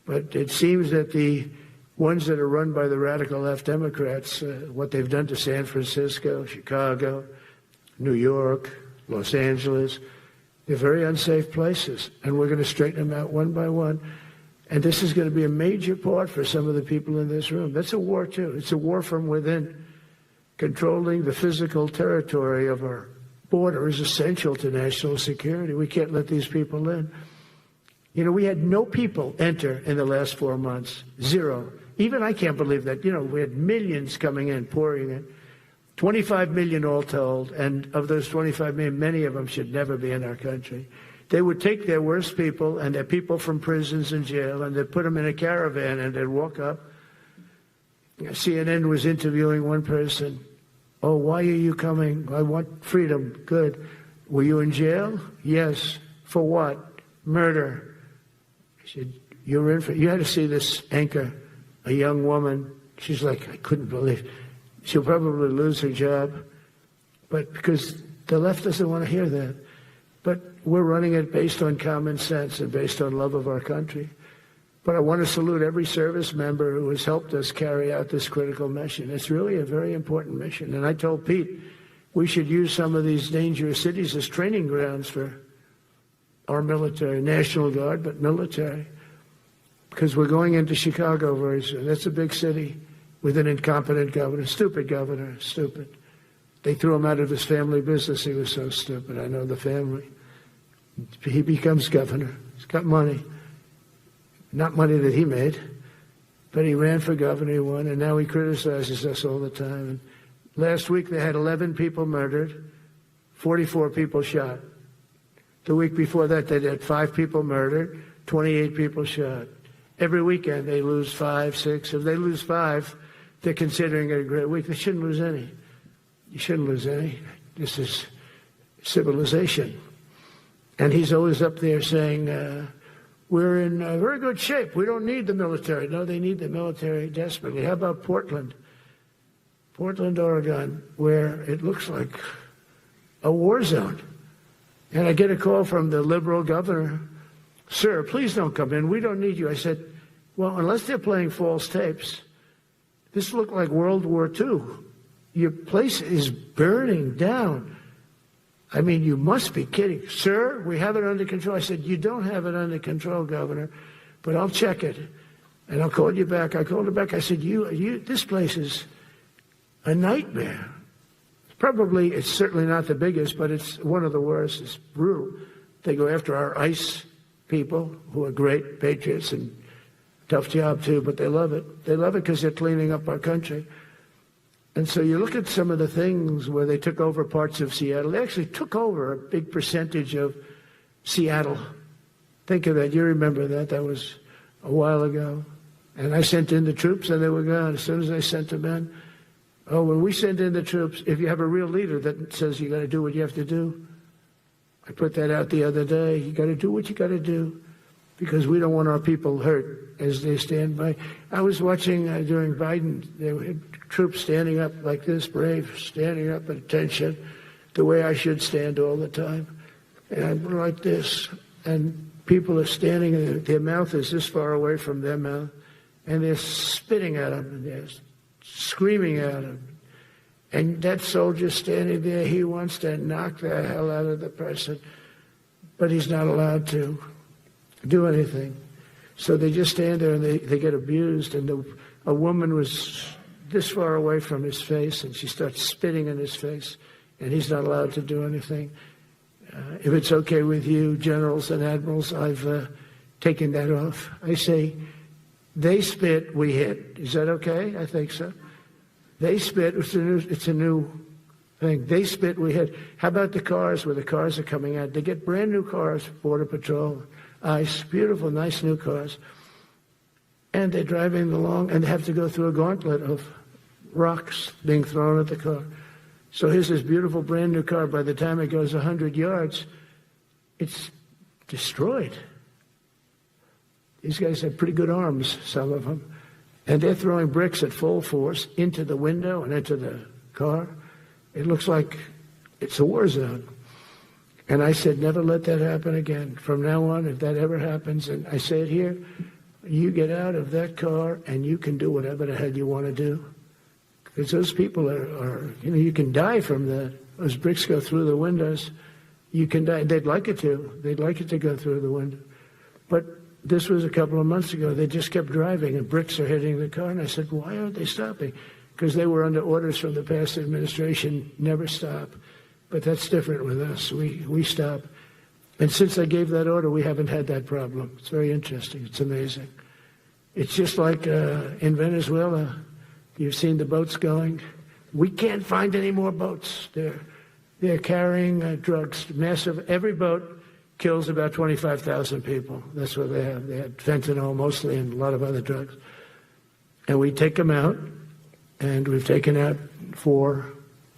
But it seems that the ones that are run by the radical left Democrats, what they've done to San Francisco, Chicago, New York, Los Angeles, they're very unsafe places. And we're going to straighten them out one by one. And this is going to be a major part for some of the people in this room. That's a war, too. It's a war from within. Controlling the physical territory of our border is essential to national security. We can't let these people in. You know, we had no people enter in the last 4 months. 0. Even I can't believe that. You know, we had millions coming in, pouring in. 25 million all told. And of those 25 million, many of them should never be in our country. They would take their worst people and their people from prisons and jail, and they'd put them in a caravan and they'd walk up. CNN was interviewing one person. Oh, why are you coming? I want freedom. Good. Were you in jail? Yes. For what? Murder. I said, you were in for, you had to see this anchor, a young woman. She's like, I couldn't believe. She'll probably lose her job. But because the left doesn't want to hear that. But we're running it based on common sense and based on love of our country. But I want to salute every service member who has helped us carry out this critical mission. It's really a very important mission. And I told Pete, we should use some of these dangerous cities as training grounds for our military, National Guard, but military. Because we're going into Chicago very soon. That's a big city with an incompetent governor, stupid. They threw him out of his family business. He was so stupid. I know the family. He becomes governor. He's got money. Not money that he made, but he ran for governor, he won, and now he criticizes us all the time. And last week they had 11 people murdered, 44 people shot. The week before that they had 5 people murdered, 28 people shot. Every weekend they lose 5, 6. If they lose 5, they're considering it a great week. They shouldn't lose any. You shouldn't lose any. This is civilization. And he's always up there saying, we're in very good shape. We don't need the military. No, they need the military desperately. How about Portland? Portland, Oregon, where it looks like a war zone. And I get a call from the liberal governor. Sir, please don't come in. We don't need you. I said, well, unless they're playing false tapes, this looked like World War II. Your place is burning down. I mean, you must be kidding. Sir, we have it under control. I said, you don't have it under control, Governor, but I'll check it. and I'll call you back. I called her back. I said, this place is a nightmare. It's certainly not the biggest, but it's one of the worst. It's brutal. They go after our ICE people, who are great patriots and tough job too, but they love it. They love it because they're cleaning up our country. And so you look at some of the things where they took over parts of Seattle. They actually took over a big percentage of Seattle. Think of that. You remember that. That was a while ago. And I sent in the troops, and they were gone as soon as I sent them in. Oh, when we send in the troops, if you have a real leader that says you got to do what you have to do, I put that out the other day. You got to do what you got to do, because we don't want our people hurt as they stand by. I was watching during Biden, there were troops standing up like this, brave, standing up at attention, the way I should stand all the time. And I'm like this, and people are standing, and their mouth is this far away from their mouth, and they're spitting at them, and they're screaming at him. And that soldier standing there, he wants to knock the hell out of the person, but he's not allowed to do anything. So they just stand there and they get abused. And a woman was this far away from his face, and she starts spitting in his face, and he's not allowed to do anything. If it's okay with you, generals and admirals, I've taken that off. I say, they spit, we hit. Is that okay? I think so. They spit, it's a new thing. They spit, we hit. How about the cars, where the cars are coming out? They get brand new cars, Border Patrol, ICE, beautiful, nice new cars. And they're driving along, and they have to go through a gauntlet of rocks being thrown at the car. So here's this beautiful brand new car. By the time it goes 100 yards, it's destroyed. These guys have pretty good arms, some of them. And they're throwing bricks at full force into the window and into the car. It looks like it's a war zone. And I said, never let that happen again. From now on, if that ever happens, and I say it here, you get out of that car and you can do whatever the hell you want to do. Because those people are, you can die from that. Those bricks go through the windows. You can die. They'd like it to. They'd like it to go through the window. But this was a couple of months ago. They just kept driving, and bricks are hitting the car. And I said, why aren't they stopping? Because they were under orders from the past administration, never stop. But that's different with us. We stop. And since I gave that order, we haven't had that problem. It's very interesting. It's amazing. It's just like in Venezuela. You've seen the boats going. We can't find any more boats. They're carrying drugs, massive. Every boat kills about 25,000 people. That's what they have. They had fentanyl mostly and a lot of other drugs. And we take them out, and we've taken out 4.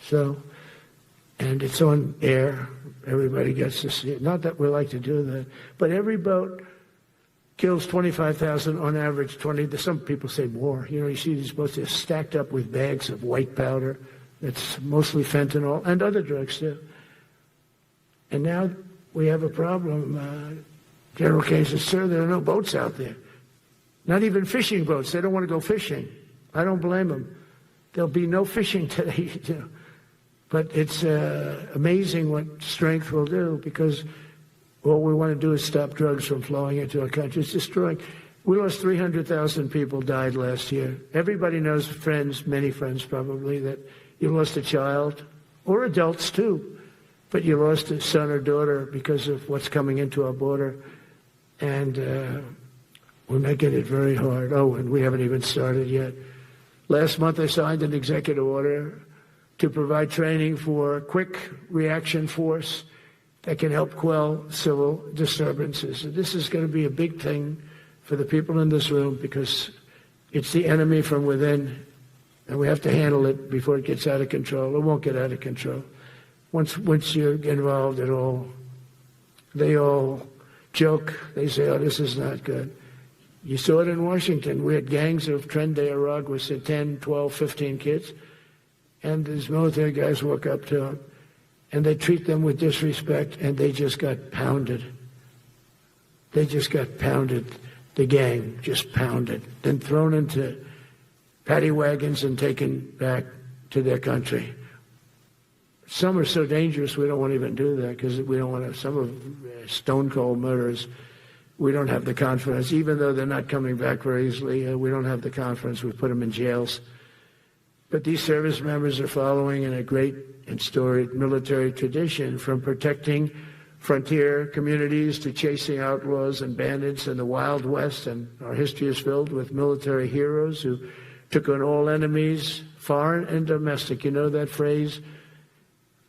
So, and it's on air. Everybody gets to see it. Not that we like to do that, but every boat kills 25,000 on average. 20. Some people say more. You see these boats, they're stacked up with bags of white powder. It's mostly fentanyl and other drugs too. And now we have a problem. General Kane says, sir, there are no boats out there. Not even fishing boats. They don't want to go fishing. I don't blame them. There'll be no fishing today. But it's amazing what strength will do, because all we want to do is stop drugs from flowing into our country. It's destroying. We lost 300,000 people died last year. Everybody knows friends, many friends probably, that you lost a child, or adults too, but you lost a son or daughter because of what's coming into our border. And we're making it very hard. Oh, and we haven't even started yet. Last month I signed an executive order to provide training for a quick reaction force that can help quell civil disturbances. And this is going to be a big thing for the people in this room, because it's the enemy from within, and we have to handle it before it gets out of control. It won't get out of control. Once you're involved at all, they all joke. They say, oh, this is not good. You saw it in Washington. We had gangs of Tren de Aragua with 10, 12, 15 kids, and these military guys walk up to them, and they treat them with disrespect, and they just got pounded. They just got pounded. The gang just pounded, then thrown into paddy wagons and taken back to their country. Some are so dangerous we don't want to even do that, because we don't want to. Some are stone cold murderers. we don't have the confidence. Even though they're not coming back very easily, we don't have the confidence. We put them in jails. But these service members are following in a great and storied military tradition, from protecting frontier communities to chasing outlaws and bandits in the Wild West. And our history is filled with military heroes who took on all enemies, foreign and domestic. You know that phrase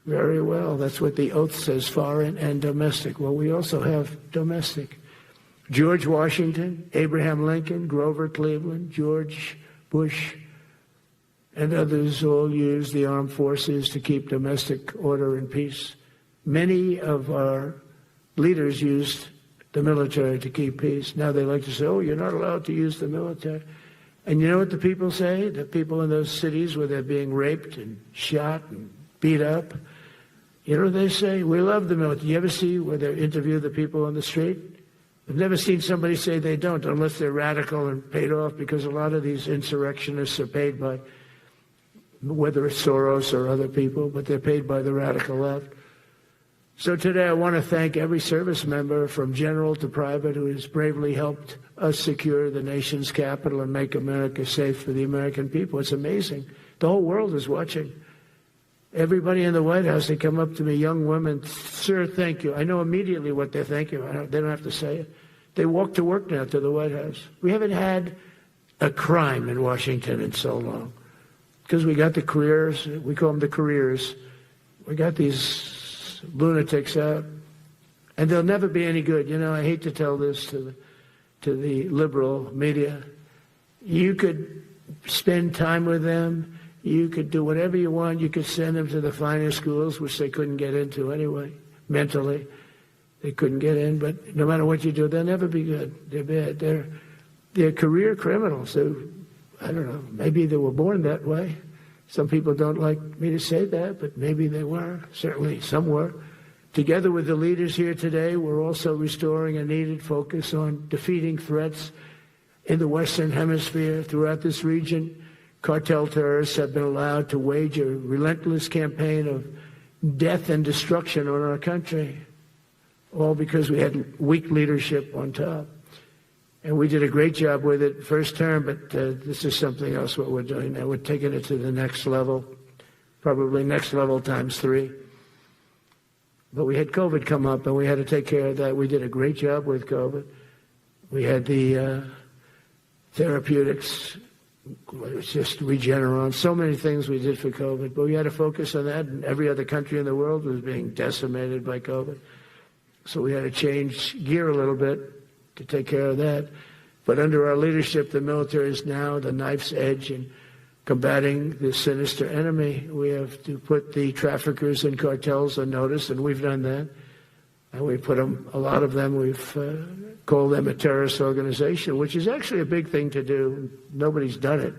very well. That's what the oath says, foreign and domestic. Well, we also have domestic. George Washington, Abraham Lincoln, Grover Cleveland, George Bush, and others all used the armed forces to keep domestic order and peace. Many of our leaders used the military to keep peace. Now they like to say, oh, you're not allowed to use the military. And you know what the people say? The people in those cities where they're being raped and shot and beat up, you know what they say? We love the military. You ever see where they interview the people on the street? I've never seen somebody say they don't, unless they're radical and paid off, because a lot of these insurrectionists are paid by, whether it's Soros or other people, but they're paid by the radical left. So today I want to thank every service member from general to private who has bravely helped us secure the nation's capital and make America safe for the American people. It's amazing. The whole world is watching. Everybody in the White House, they come up to me, young women, sir, thank you. I know immediately what they're thanking. They don't have to say it. They walk to work now to the White House. We haven't had a crime in Washington in so long, because we got the careers. We call them the careers. We got these lunatics out, and they'll never be any good. You know, I hate to tell this to the liberal media. You could spend time with them. You could do whatever you want. You could send them to the finer schools, which they couldn't get into anyway. Mentally, they couldn't get in. But no matter what you do, they'll never be good. They're bad. They're career criminals. So I don't know. Maybe they were born that way. Some people don't like me to say that, but maybe they were. Certainly some were. Together with the leaders here today, we're also restoring a needed focus on defeating threats in the Western Hemisphere. Throughout this region, cartel terrorists have been allowed to wage a relentless campaign of death and destruction on our country, all because we had weak leadership on top. And we did a great job with it first term, but this is something else what we're doing now. We're taking it to the next level, probably next level times 3. But we had COVID come up, and we had to take care of that. We did a great job with COVID. We had the therapeutics. It's just Regeneron, so many things we did for COVID, but we had to focus on that, and every other country in the world was being decimated by COVID. So we had to change gear a little bit to take care of that. But under our leadership, the military is now the knife's edge in combating this sinister enemy. We have to put the traffickers and cartels on notice, and we've done that. And we put them, a lot of them, we've called them a terrorist organization, which is actually a big thing to do. Nobody's done it,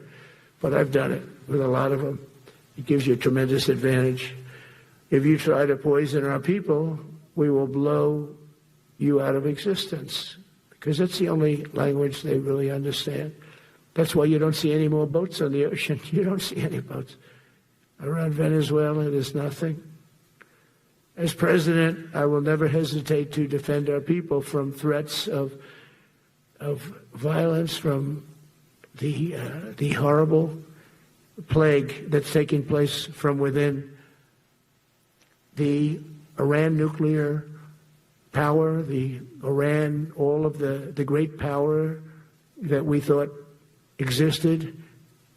but I've done it with a lot of them. It gives you a tremendous advantage. If you try to poison our people, we will blow you out of existence, because that's the only language they really understand. That's why you don't see any more boats on the ocean. You don't see any boats. Around Venezuela, there's nothing. As president, I will never hesitate to defend our people from threats of violence, from the horrible plague that's taking place from within. The Iran nuclear power, the Iran, all of the great power that we thought existed,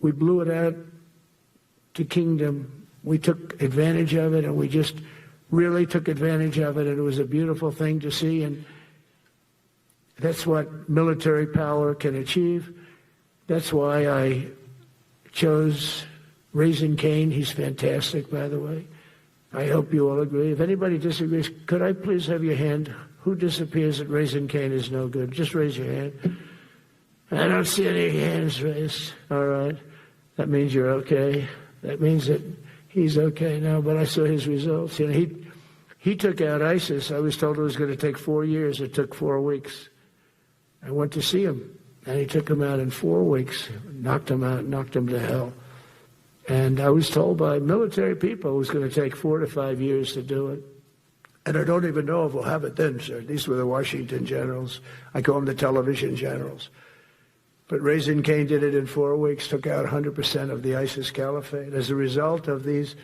we blew it out to kingdom. We took advantage of it, and we just really took advantage of it, and it was a beautiful thing to see, and that's what military power can achieve. That's why I chose Raising Cane. He's fantastic, by the way. I hope you all agree. If anybody disagrees, could I please have your hand? Who disappears at Raising Cane is no good? Just raise your hand. I don't see any hands raised. All right. That means you're okay. That means that he's okay now, but I saw his results. You know, he took out ISIS. I was told it was going to take 4 years. It took 4 weeks. I went to see him, and he took him out in 4 weeks, knocked him out, knocked him to hell. And I was told by military people it was going to take 4 to 5 years to do it. And I don't even know if we'll have it then, sir. These were the Washington generals. I call them the television generals. But Raising Cane did it in 4 weeks, took out 100% of the ISIS caliphate. As a result of these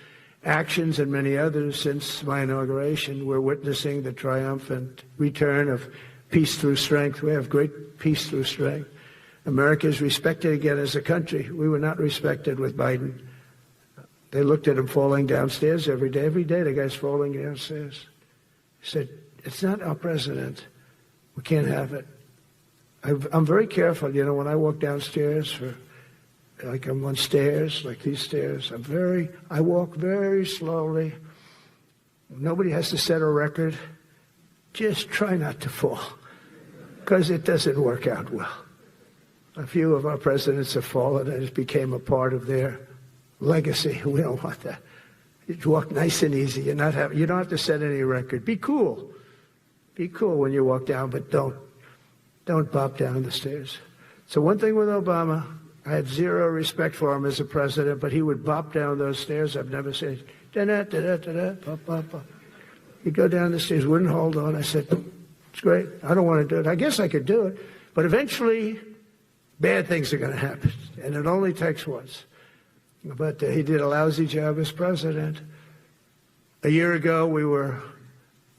actions and many others since my inauguration, we're witnessing the triumphant return of peace through strength. We have great peace through strength. America is respected again as a country. We were not respected with Biden. They looked at him falling downstairs every day. Every day the guy's falling downstairs. He said, it's not our president. We can't have it. I'm very careful, when I walk downstairs like I'm on stairs, like these stairs, I walk very slowly. Nobody has to set a record. Just try not to fall, because it doesn't work out well. A few of our presidents have fallen, and it became a part of their legacy. We don't want that. You walk nice and easy. You don't have to set any record. Be cool. Be cool when you walk down, but don't bop down the stairs. So one thing with Obama, I had zero respect for him as a president, but he would bop down those stairs. I've never said, da-da-da-da-da-da, bop, bop, bop. He'd go down the stairs, wouldn't hold on. I said, it's great. I don't want to do it. I guess I could do it. But eventually, bad things are going to happen, and it only takes once. But he did a lousy job as president. A year ago, we were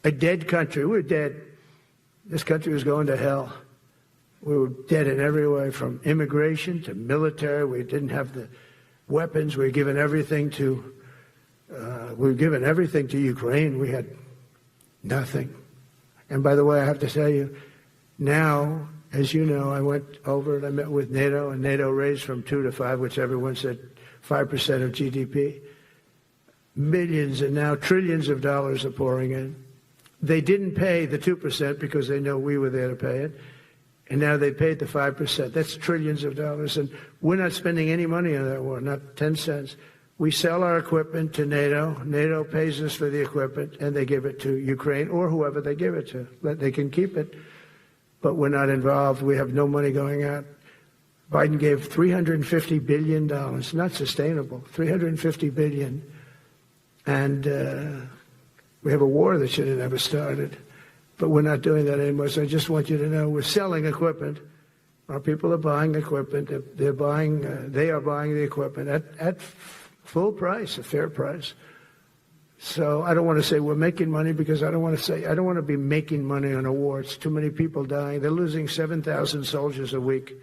a dead country. We were dead. This country was going to hell. We were dead in every way, from immigration to military. We didn't have the weapons. We were given everything to Ukraine. We had nothing. And by the way, I have to tell you, now, as you know, I went over and I met with NATO, and NATO raised from 2 to 5, which everyone said 5% of GDP. Millions and now trillions of dollars are pouring in. They didn't pay the 2% because they know we were there to pay it. And now they paid the 5%. That's trillions of dollars. And we're not spending any money on that war, not 10 cents. We sell our equipment to NATO. NATO pays us for the equipment, and they give it to Ukraine or whoever they give it to. They can keep it, but we're not involved. We have no money going out. Biden gave $350 billion. Not sustainable. $350 billion. And we have a war that should have never started. But we're not doing that anymore. So I just want you to know we're selling equipment. Our people are buying equipment. They are buying the equipment at full price, a fair price. So I don't want to say we're making money, because I don't want to be making money on a war. It's too many people dying. They're losing 7,000 soldiers a week.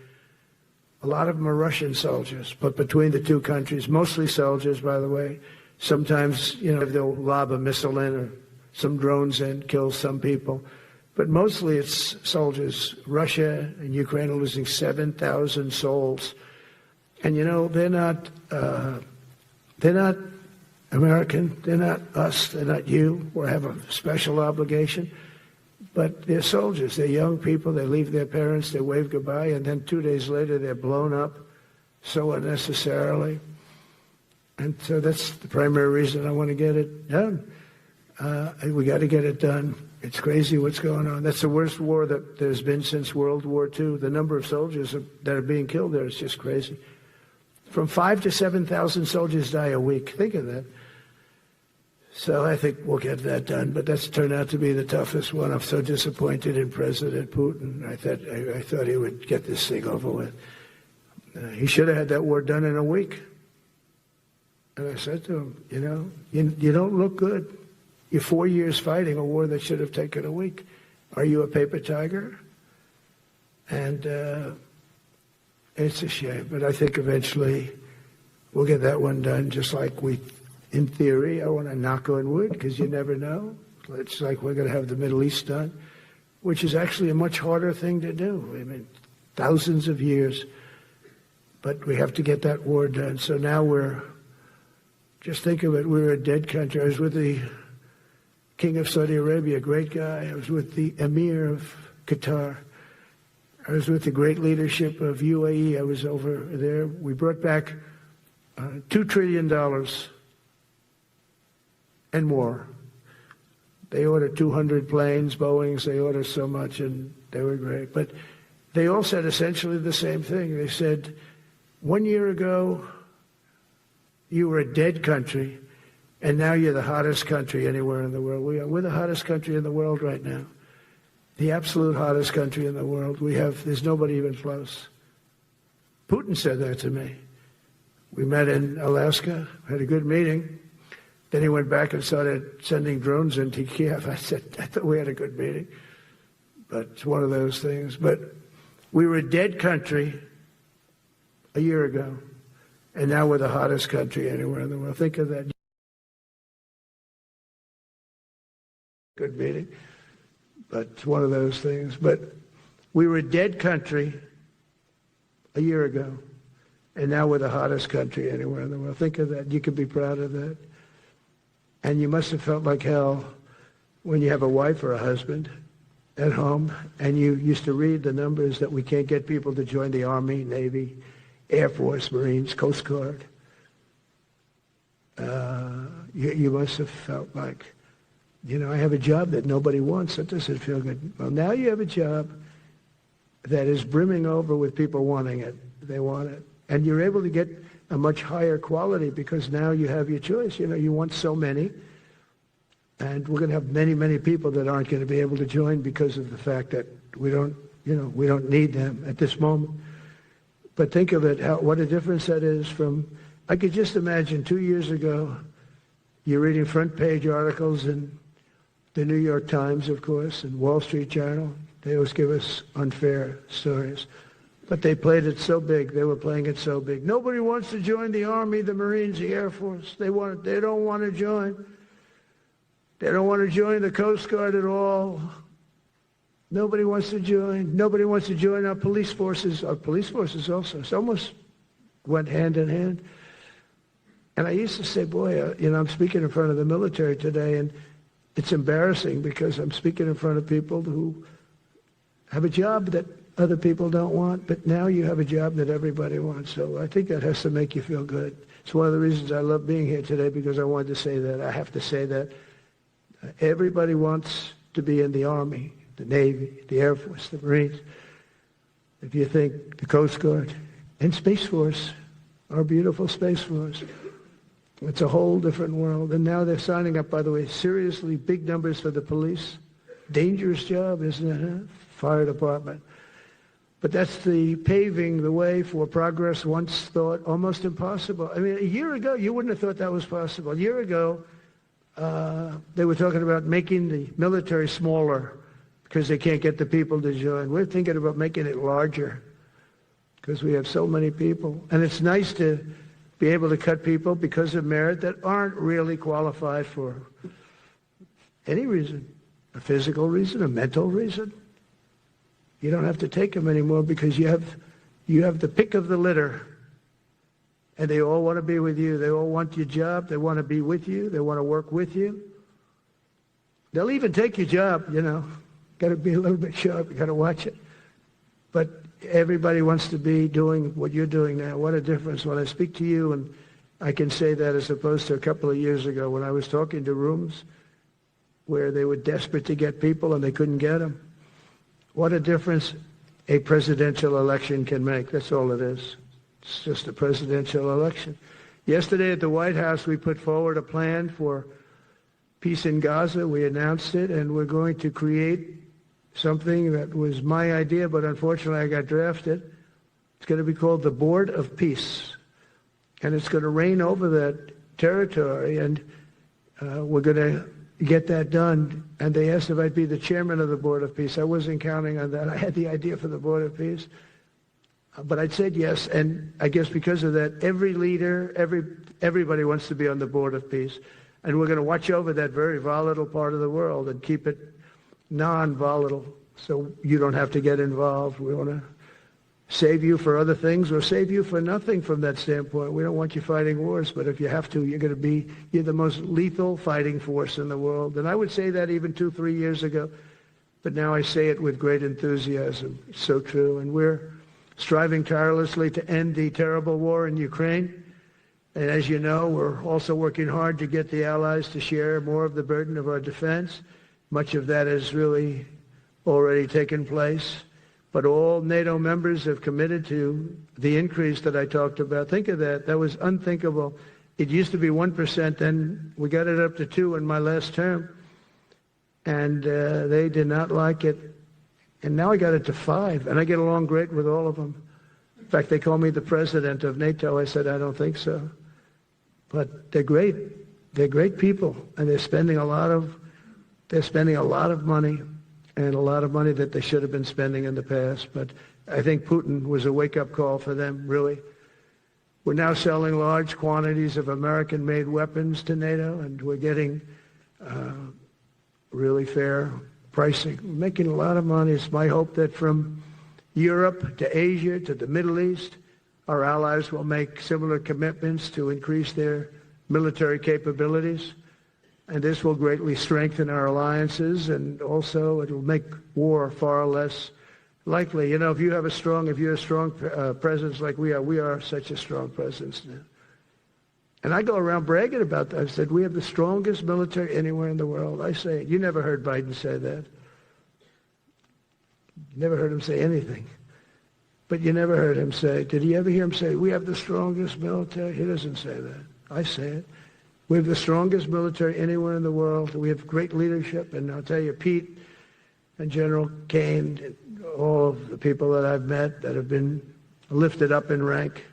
A lot of them are Russian soldiers, but between the two countries, mostly soldiers, by the way. Sometimes, they'll lob a missile in or some drones in, kill some people. But mostly it's soldiers. Russia and Ukraine are losing 7,000 souls. And, they're not American. They're not us. They're not you. We have a special obligation. But they're soldiers. They're young people. They leave their parents. They wave goodbye. And then 2 days later, they're blown up so unnecessarily. And so that's the primary reason I want to get it done. We got to get it done. It's crazy what's going on. That's the worst war that there's been since World War II. The number of soldiers that are being killed there is just crazy. From 5,000 to 7,000 soldiers die a week. Think of that. So I think we'll get that done. But that's turned out to be the toughest one. I'm so disappointed in President Putin. I thought he would get this thing over with. He should have had that war done in a week. And I said to him, you don't look good. You're 4 years fighting a war that should have taken a week. Are you a paper tiger? And it's a shame. But I think eventually we'll get that one done, just like in theory, I want to knock on wood, because you never know. It's like we're going to have the Middle East done, which is actually a much harder thing to do. I mean, thousands of years. But we have to get that war done. So now just think of it, we're a dead country. I was with the King of Saudi Arabia, a great guy. I was with the Emir of Qatar. I was with the great leadership of UAE. I was over there. We brought back $2 trillion and more. They ordered 200 planes, Boeings. They ordered so much, and they were great. But they all said essentially the same thing. They said, 1 year ago, you were a dead country, And now you're the hottest country anywhere in the world. We're the hottest country in the world right now. The absolute hottest country in the world. There's nobody even close. Putin said that to me. We met in Alaska, had a good meeting. Then he went back and started sending drones into Kiev. I thought we had a good meeting. But it's one of those things. But we were a dead country a year ago. And now we're the hottest country anywhere in the world. Think of that. Good meeting. But it's one of those things. But we were a dead country a year ago. And now we're the hottest country anywhere in the world. Think of that. You could be proud of that. And you must have felt like hell when you have a wife or a husband at home and you used to read the numbers that we can't get people to join the Army, Navy, Air Force, Marines, Coast Guard. You must have felt like, I have a job that nobody wants. That doesn't feel good. Well, now you have a job that is brimming over with people wanting it. They want it. And you're able to get a much higher quality because now you have your choice. You want so many. And we're going to have many, many people that aren't going to be able to join because of the fact that we don't need them at this moment. But think of it, what a difference that is from, I could just imagine 2 years ago, you're reading front page articles in the New York Times, of course, and Wall Street Journal. They always give us unfair stories. But they played it so big. They were playing it so big. Nobody wants to join the Army, the Marines, the Air Force. They don't want to join. They don't want to join the Coast Guard at all. Nobody wants to join. Nobody wants to join our police forces. Our police forces also. It's almost went hand in hand. And I used to say, boy, I'm speaking in front of the military today, and it's embarrassing because I'm speaking in front of people who have a job that other people don't want, but now you have a job that everybody wants. So I think that has to make you feel good. It's one of the reasons I love being here today because I wanted to say that. I have to say that. Everybody wants to be in the Army, the Navy, the Air Force, the Marines. If you think the Coast Guard and Space Force, our beautiful Space Force, it's a whole different world. And now they're signing up, by the way, seriously big numbers for the police. Dangerous job, isn't it? Huh? Fire department. But that's the paving the way for progress once thought almost impossible. I mean, a year ago, you wouldn't have thought that was possible. A year ago, they were talking about making the military smaller because they can't get the people to join. We're thinking about making it larger because we have so many people. And it's nice to be able to cut people because of merit that aren't really qualified for any reason, a physical reason, a mental reason. You don't have to take them anymore because you have the pick of the litter. And they all want to be with you. They all want your job. They want to be with you. They want to work with you. They'll even take your job, Got to be a little bit sharp. You got to watch it. But everybody wants to be doing what you're doing now. What a difference when I speak to you, and I can say that as opposed to a couple of years ago when I was talking to rooms where they were desperate to get people and they couldn't get them. What a difference a presidential election can make. That's all it is. It's just a presidential election. Yesterday at the White House, we put forward a plan for peace in Gaza. We announced it, and we're going to create something that was my idea, but unfortunately I got drafted. It's going to be called the Board of Peace, and it's going to reign over that territory, and we're going to get that done. And they asked if I'd be the chairman of the Board of Peace. I wasn't counting on that. I had the idea for the Board of Peace, but I said yes, and I guess because of that, every leader, everybody wants to be on the Board of Peace, and we're going to watch over that very volatile part of the world and keep it non-volatile, so you don't have to get involved. We want to save you for other things or save you for nothing from that standpoint. We don't want you fighting wars, but if you have to, you're the most lethal fighting force in the world. And I would say that even 2-3 years ago, but now I say it with great enthusiasm. It's so true. And we're striving tirelessly to end the terrible war in Ukraine. And as you know, we're also working hard to get the allies to share more of the burden of our defense. Much of that has really already taken place. But all NATO members have committed to the increase that I talked about. Think of that. That was unthinkable It used to be 1%, then we got it up to 2% in my last term, and they did not like it. And now I got it to 5%, and I get along great with all of them. In fact, they call me the president of NATO. I said, I don't think so. But they're great. They're great people, and they're spending a lot of money, and a lot of money that they should have been spending in the past. But I think Putin was a wake-up call for them, really. We're now selling large quantities of American-made weapons to NATO, and we're getting really fair pricing. We're making a lot of money. It's my hope that from Europe to Asia to the Middle East, our allies will make similar commitments to increase their military capabilities. And this will greatly strengthen our alliances, and also it will make war far less likely. You know, if you're a strong presence like we are such a strong presence now. And I go around bragging about that. I said, we have the strongest military anywhere in the world. I say it. You never heard Biden say that. Never heard him say anything. But you never heard him say, did you ever hear him say, we have the strongest military? He doesn't say that. I say it. We have the strongest military anywhere in the world. We have great leadership. And I'll tell you, Pete and General Kane, and all of the people that I've met that have been lifted up in rank.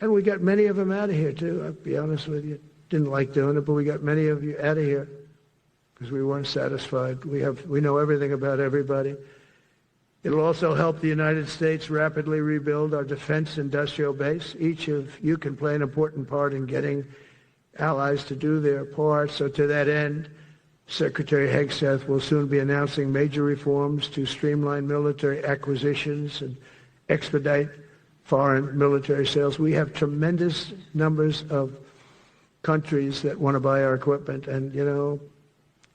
And we got many of them out of here, too. I'll be honest with you. Didn't like doing it, but we got many of you out of here because we weren't satisfied. We know everything about everybody. It'll also help the United States rapidly rebuild our defense industrial base. Each of you can play an important part in getting allies to do their part. So to that end, Secretary Hegseth will soon be announcing major reforms to streamline military acquisitions and expedite foreign military sales. We have tremendous numbers of countries that want to buy our equipment, and, you know,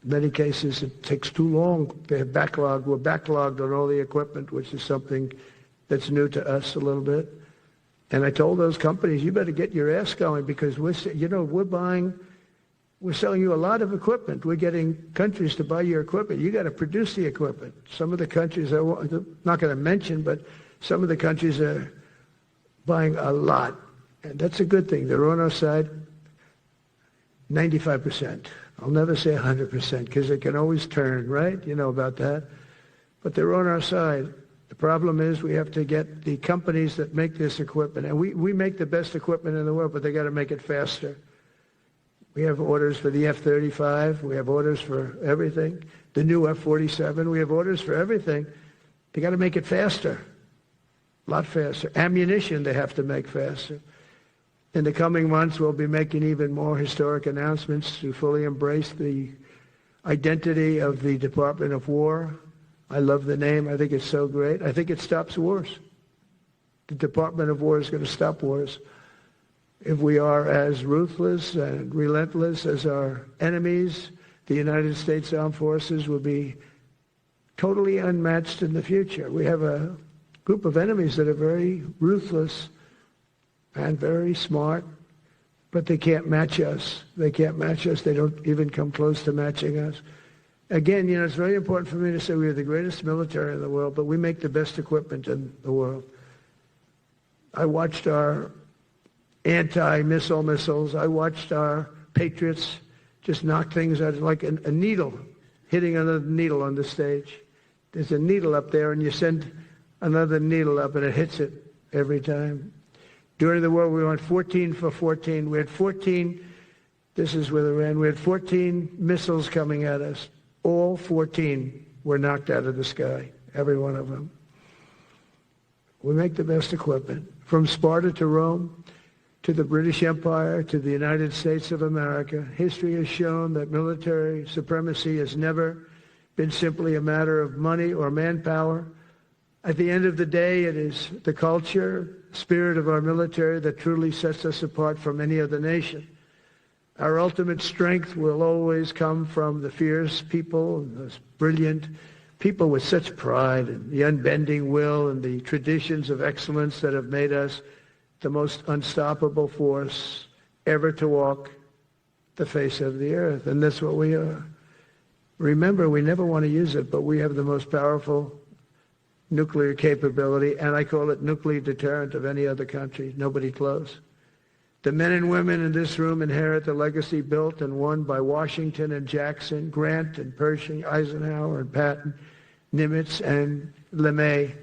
in many cases it takes too long. They're backlogged. We're backlogged on all the equipment, which is something that's new to us a little bit. And I told those companies, you better get your ass going, because we're selling you a lot of equipment. We're getting countries to buy your equipment. You got to produce the equipment. Some of the countries, I'm not going to mention, but some of the countries are buying a lot. And that's a good thing. They're on our side 95%. I'll never say 100% because it can always turn, right? You know about that. But they're on our side. The problem is we have to get the companies that make this equipment. And we make the best equipment in the world, but they got to make it faster. We have orders for the F-35. We have orders for everything. The new F-47. We have orders for everything. They got to make it faster. A lot faster. Ammunition they have to make faster. In the coming months, we'll be making even more historic announcements to fully embrace the identity of the Department of War. I love the name. I think it's so great. I think it stops wars. The Department of War is going to stop wars. If we are as ruthless and relentless as our enemies, the United States Armed Forces will be totally unmatched in the future. We have a group of enemies that are very ruthless and very smart, but they can't match us. They can't match us. They don't even come close to matching us. Again, you know, it's very important for me to say we are the greatest military in the world, but we make the best equipment in the world. I watched our anti-missile missiles. I watched our Patriots just knock things out like a needle, hitting another needle on the stage. There's a needle up there, and you send another needle up, and it hits it every time. During the war, we went 14 for 14. We had 14, this is with Iran, we had 14 missiles coming at us. All 14 were knocked out of the sky, every one of them. We make the best equipment. From Sparta to Rome, to the British Empire, to the United States of America, history has shown that military supremacy has never been simply a matter of money or manpower. At the end of the day, it is the culture, spirit of our military that truly sets us apart from any other nation. Our ultimate strength will always come from the fierce people, and those brilliant people with such pride and the unbending will and the traditions of excellence that have made us the most unstoppable force ever to walk the face of the earth. And that's what we are. Remember, we never want to use it, but we have the most powerful nuclear capability, and I call it nuclear deterrent of any other country. Nobody close. The men and women in this room inherit the legacy built and won by Washington and Jackson, Grant and Pershing, Eisenhower and Patton, Nimitz and LeMay.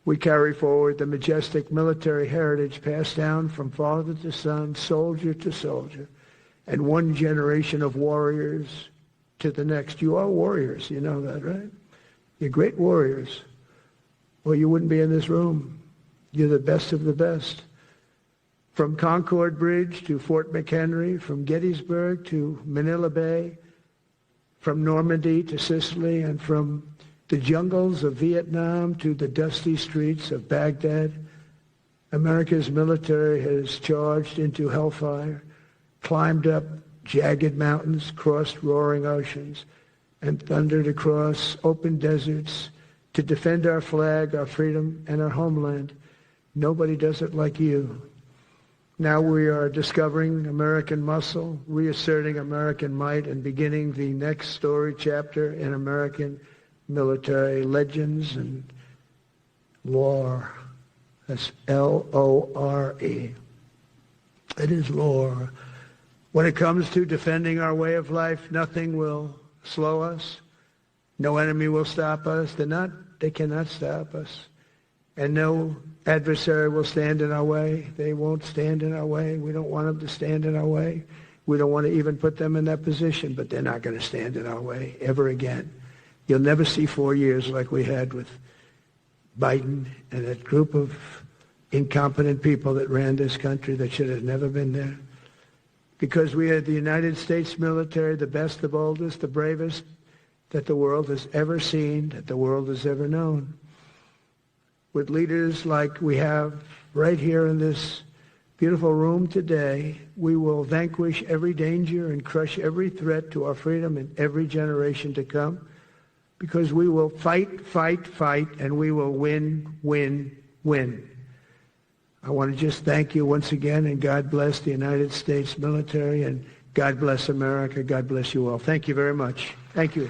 We carry forward the majestic military heritage passed down from father to son, soldier to soldier, and one generation of warriors to the next. You are warriors, you know that, right? You're great warriors, or you wouldn't be in this room. You're the best of the best. From Concord Bridge to Fort McHenry, from Gettysburg to Manila Bay, from Normandy to Sicily, and from the jungles of Vietnam to the dusty streets of Baghdad, America's military has charged into hellfire, climbed up jagged mountains, crossed roaring oceans, and thundered across open deserts to defend our flag, our freedom, and our homeland. Nobody does it like you. Now we are discovering American muscle, reasserting American might, and beginning the next story chapter in American military legends and lore. That's L-O-R-E. It is lore. When it comes to defending our way of life, nothing will slow us. No enemy will stop us. They cannot stop us. And no adversary will stand in our way. They won't stand in our way. We don't want them to stand in our way. We don't want to even put them in that position, but they're not going to stand in our way ever again. You'll never see 4 years like we had with Biden and that group of incompetent people that ran this country that should have never been there. Because we had the United States military, the best, the boldest, the bravest that the world has ever seen, that the world has ever known. With leaders like we have right here in this beautiful room today, we will vanquish every danger and crush every threat to our freedom in every generation to come, because we will fight, fight, fight, and we will win, win, win. I want to just thank you once again, and God bless the United States military, and God bless America. God bless you all. Thank you very much. Thank you.